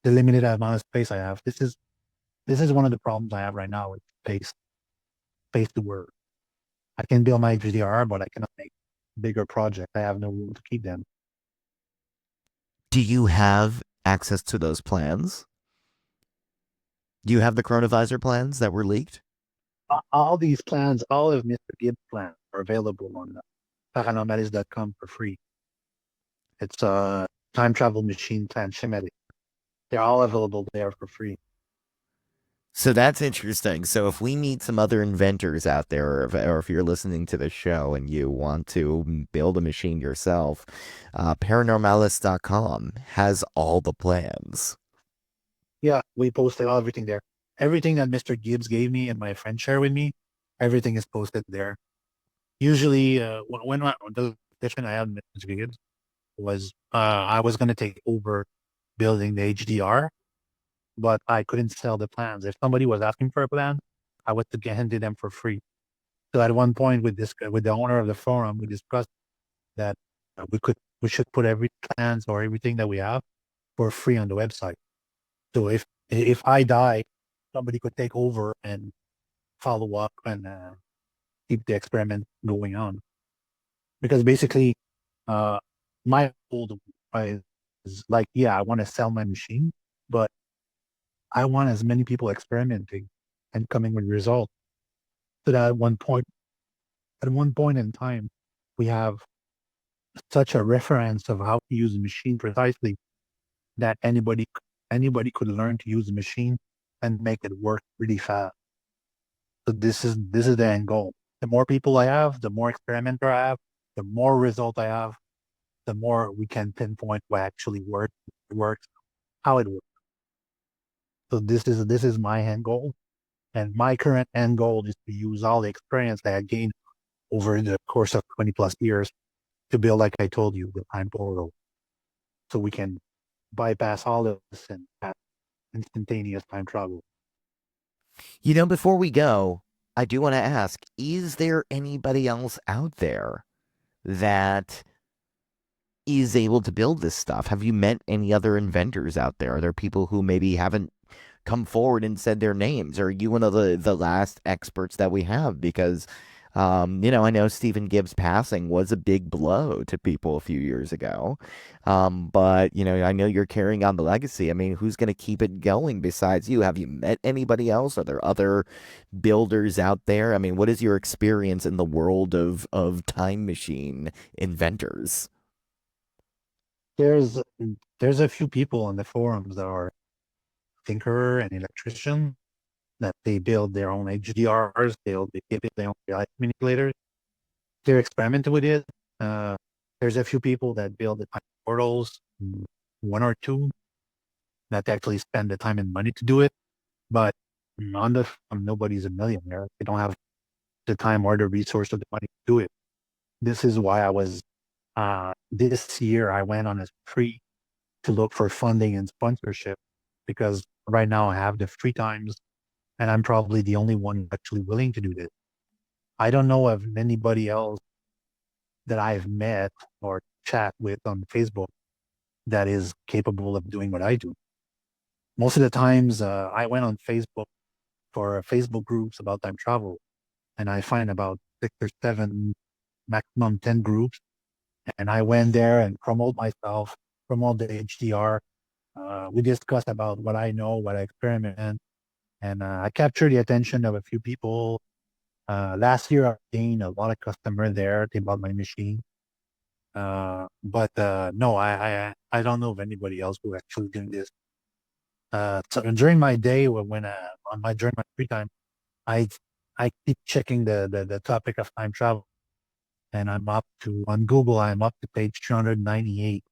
the limited amount of space I have. This is one of the problems I have right now with space to work. I can build my HDR, but I cannot make bigger projects. I have no room to keep them. Do you have access to those plans? Do you have the chronovisor plans that were leaked? All these plans, all of Mr. Gibbs' plans are available on paranormalist.com for free. It's a time travel machine plan schematic. They're all available there for free. So that's interesting. So if we meet some other inventors out there, or if you're listening to the show and you want to build a machine yourself, paranormalist.com has all the plans. Yeah, we posted everything there. Everything that Mr. Gibbs gave me and my friend shared with me, everything is posted there. Usually, the different I had with Mr. Gibbs was I was going to take over building the HDR, but I couldn't sell the plans. If somebody was asking for a plan, I would hand it them for free. So at one point with the owner of the forum, we discussed that we should put every plans or everything that we have for free on the website. So if I die, somebody could take over and follow up and keep the experiment going on. Because basically, uh, my goal is like, yeah, I want to sell my machine, but I want as many people experimenting and coming with results. So that at one point in time, we have such a reference of how to use a machine precisely that anybody could learn to use the machine and make it work really fast. So this is the end goal. The more people I have, the more experimenter I have, the more result I have, the more we can pinpoint what actually works, how it works. So this is my end goal. And my current end goal is to use all the experience that I gained over the course of 20 plus years to build, like I told you, the time portal. So we can bypass all of this and have instantaneous time travel. Before we go, I do want to ask, is there anybody else out there that is able to build this stuff? Have you met any other inventors out there? Are there people who maybe haven't come forward and said their names? Or are you one of the last experts that we have? Because, I know Stephen Gibbs passing was a big blow to people a few years ago. But, I know you're carrying on the legacy. I mean, who's going to keep it going besides you? Have you met anybody else? Are there other builders out there? I mean, what is your experience in the world of time machine inventors? There's there's a few people on the forums that are thinker and electrician that they build their own HDRs, they give it their own light manipulators. They're experimenting with it. Uh, there's a few people that build the time portals, one or two that actually spend the time and money to do it. But nobody's a millionaire. They don't have the time or the resource or the money to do it. This is why this year I went on a spree to look for funding and sponsorship because right now I have the free times and I'm probably the only one actually willing to do this. I don't know of anybody else that I've met or chat with on Facebook that is capable of doing what I do. Most of the times, I went on Facebook for Facebook groups about time travel, and I find about 6 or 7, maximum 10 groups, and I went there and promote myself, promote the HDR, We discussed about what I know, what I experiment, and I captured the attention of a few people. Last year, I gained a lot of customer there. They bought my machine. But no, I don't know of anybody else who actually doing this. So during my day, during my free time, I I keep checking the topic of time travel, and I'm up to on Google. I'm up to page 298,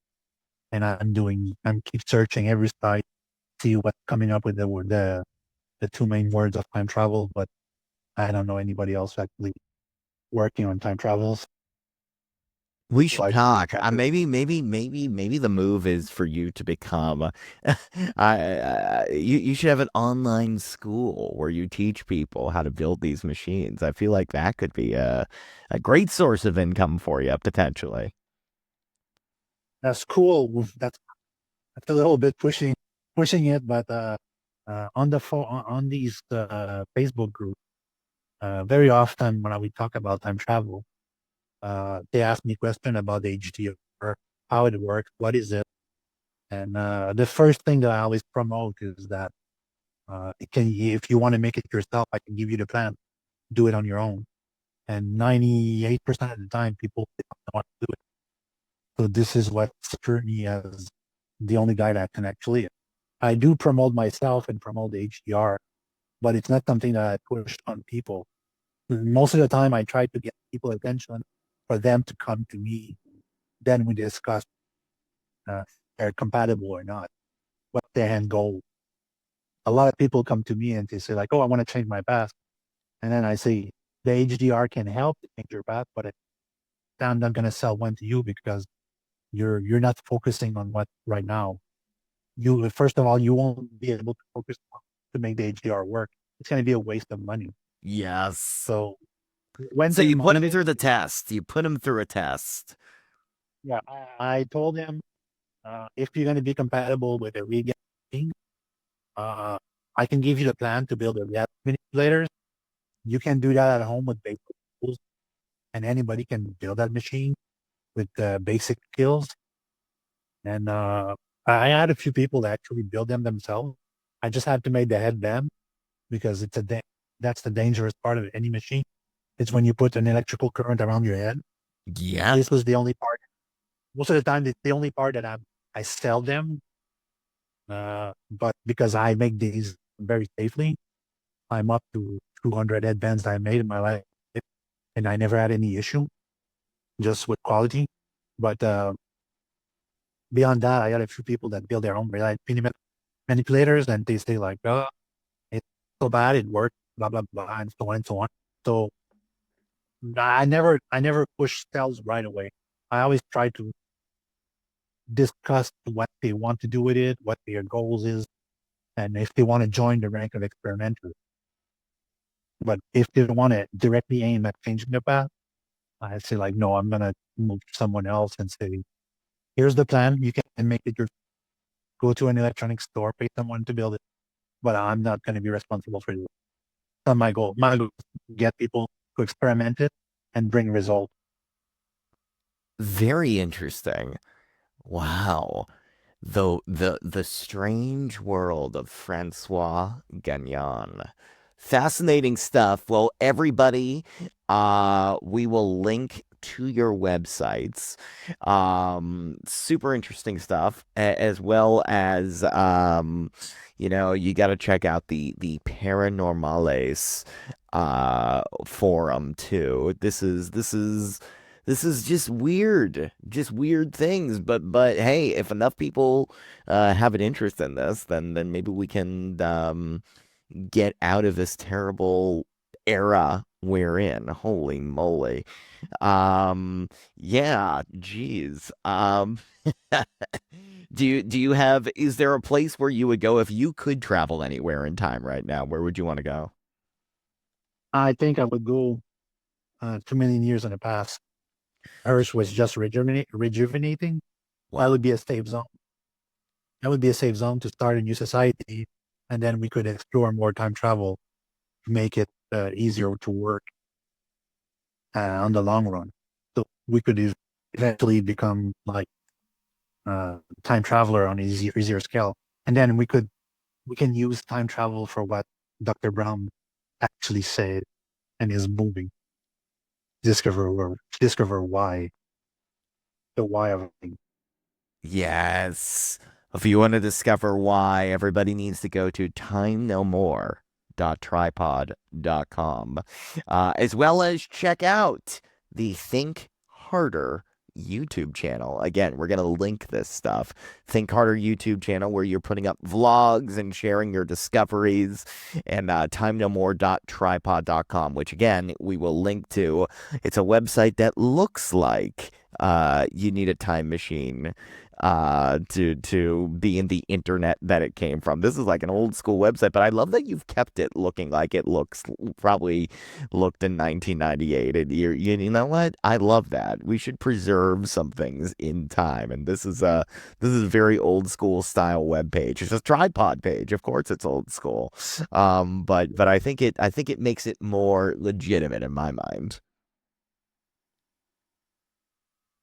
and I'm keep searching every site, see what's coming up with the two main words of time travel. But I don't know anybody else actually working on time travels. We So should I just talk. have to. Maybe the move is for you to become. You should have an online school where you teach people how to build these machines. I feel like that could be a great source of income for you potentially. That's cool. That's a little bit pushing it, but on these Facebook groups, very often when we talk about time travel, they ask me question about the HDR, how it works, what is it, and the first thing that I always promote is that if you want to make it yourself, I can give you the plan, do it on your own. And 98% of the time, people don't want to do it. So this is what secures me as the only guy that can actually. I do promote myself and promote the HDR, but it's not something that I push on people. Most of the time, I try to get people attention for them to come to me. Then we discuss uh, they're compatible or not, what their end goal. A lot of people come to me and they say like, "Oh, I want to change my path," and then I say the HDR can help to change your path, but I'm not gonna sell one to you because you're not focusing on what right now. You first of all, you won't be able to focus to make the HDR work. It's gonna be a waste of money. Yes. So when So they're you put him motivated, through the test. You put him through a test. yeah, I told them if you're gonna be compatible with a regan thing, uh, I can give you the plan to build a reality manipulator. You can do that at home with basic tools, and anybody can build that machine with basic skills. And I had a few people that actually build them themselves. I just had to make the headband because that's the dangerous part of any machine. It's when you put an electrical current around your head. Yeah. This was the only part. Most of the time, it's the only part that I sell them. But because I make these very safely, I'm up to 200 headbands I made in my life, and I never had any issue just with quality. But beyond that, I had a few people that build their own manipulators, and they say like, "Oh, it's so bad, it worked, blah blah blah," and so on and so on. So I never push sales right away. I always try to discuss what they want to do with it, what their goals is, and if they want to join the rank of experimenters. But if they want to directly aim at changing the path, I say like, no, I'm gonna move to someone else and say, here's the plan. You can make it your go to an electronic store, pay someone to build it, but I'm not going to be responsible for it. That's my goal. My goal is to get people to experiment it and bring results. Very interesting. Wow. The strange world of Francois Gagnon. Fascinating stuff. Well, everybody, we will link to your websites. Super interesting stuff, as well as you got to check out the Paranormales forum too. This is just weird things. But hey, if enough people have an interest in this, then maybe we can get out of this terrible era we're in. Holy moly. Yeah, geez. Do you have is there a place where you would go if you could travel anywhere in time right now? Where would you want to go? I think I would go 2 million years in the past. Earth was just rejuvenating. That would Wow. be a safe zone. That would be a safe zone to start a new society, and then we could explore more time travel to make it easier to work on the long run. So we could eventually become like time traveler on a easier scale, and then we can use time travel for what Dr. Brown actually said in his movie. Discover why the why of everything. Yes. If you want to discover why, everybody needs to go to timenomore.tripod.com, as well as check out the Think Harder YouTube channel. Again, we're going to link this stuff. Think Harder YouTube channel where you're putting up vlogs and sharing your discoveries, and timenomore.tripod.com, which again, we will link to. It's a website that looks like you need a time machine to be in the internet that it came from. This is like an old school website, but I love that you've kept it looking like it looks probably looked in 1998. And you know what? I love that. We should preserve some things in time. And this is a very old school style web page. It's a tripod page. Of course it's old school. But I think it makes it more legitimate in my mind.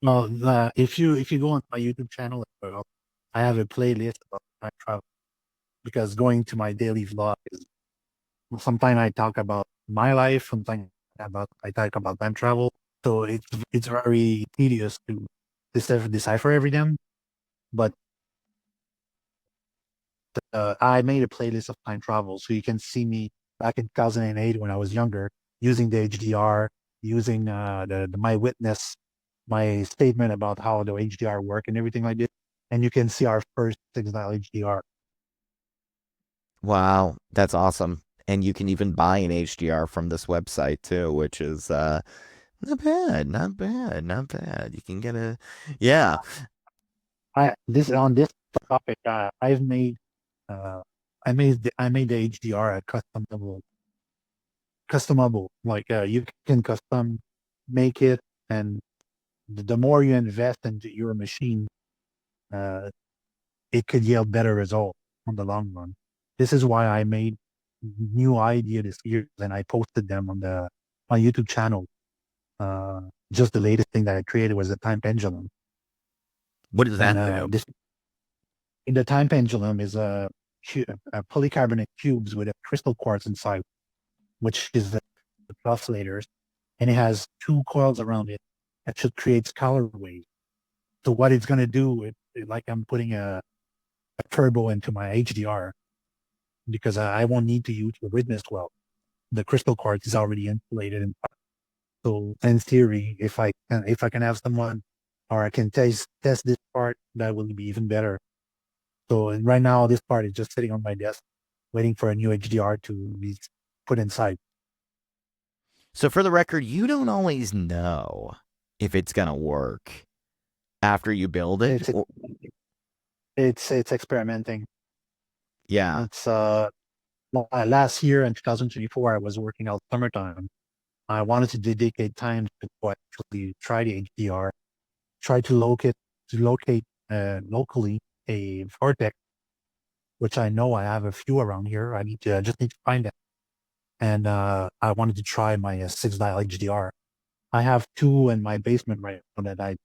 Well, if you go on my YouTube channel, I have a playlist about time travel because going to my daily vlog is sometimes I talk about my life, sometimes I talk about time travel. So it's very tedious to decipher every them. But I made a playlist of time travel, so you can see me back in 2008 when I was younger, using the HDR, using the my witness, my statement about how the HDR work and everything like this, and you can see our first 6 dial HDR. Wow, that's awesome. And you can even buy an HDR from this website too, which is not bad, not bad, not bad. You can get a yeah. I this on this topic, I've made uh, I made the HDR a customable. Like you can custom make it, and the more you invest into your machine, uh, it could yield better results on the long run. This is why I made new idea this year and I posted them on the my YouTube channel. Uh, just the latest thing that I created was a time pendulum, What does and that do? this in the time pendulum is a polycarbonate cubes with a crystal quartz inside, which is the oscillators, and it has two coils around it that should create scalar waves. So what it's going to do, like I'm putting a turbo into my HDR because I won't need to use the witness well. The crystal quartz is already insulated, and so in theory, if I can have someone or I can test this part, that will be even better. So right now, this part is just sitting on my desk, waiting for a new HDR to be put inside. So for the record, you don't always know if it's gonna work after you build it. It's Or, it's experimenting. yeah. It's last year in 2024, I was working out summertime. I wanted to dedicate time to actually try the HDR, try to locate locally a vortex, which I know I have a few around here. I just need to find it. And I wanted to try my 6 dial HDR. I have two in my basement right now that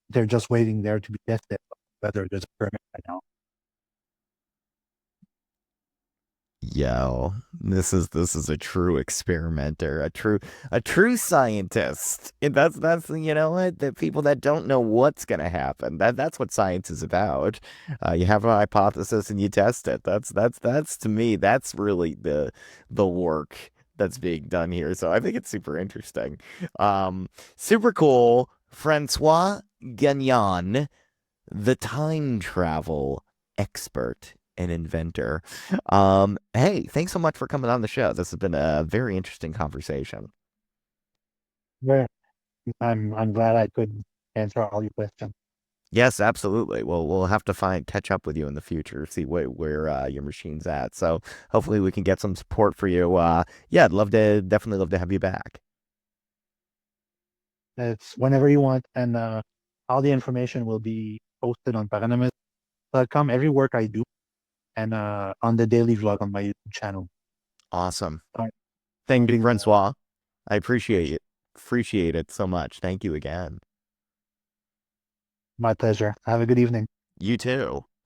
they're just waiting there to be tested, whether there's a permit right now. Yo, this is a true experimenter, a true scientist. And that's you know what, the people that don't know what's gonna happen. That's what science is about. You have a hypothesis and you test it. That's to me, that's really the work that's being done here. So I think it's super interesting. Super cool. Francois Gagnon, the time travel expert and inventor. Hey, thanks so much for coming on the show. This has been a very interesting conversation. Where I'm glad I could answer all your questions. Yes, absolutely. Well, we'll have to catch up with you in the future, see where your machine's at. So hopefully we can get some support for you. Yeah, definitely love to have you back. It's whenever you want, and all the information will be posted on paranormal.com. Every work I do, and on the daily vlog on my YouTube channel. Awesome. All right. Thank you, Thank you. Francois. I appreciate it. Appreciate it so much. Thank you again. My pleasure. Have a good evening. You too.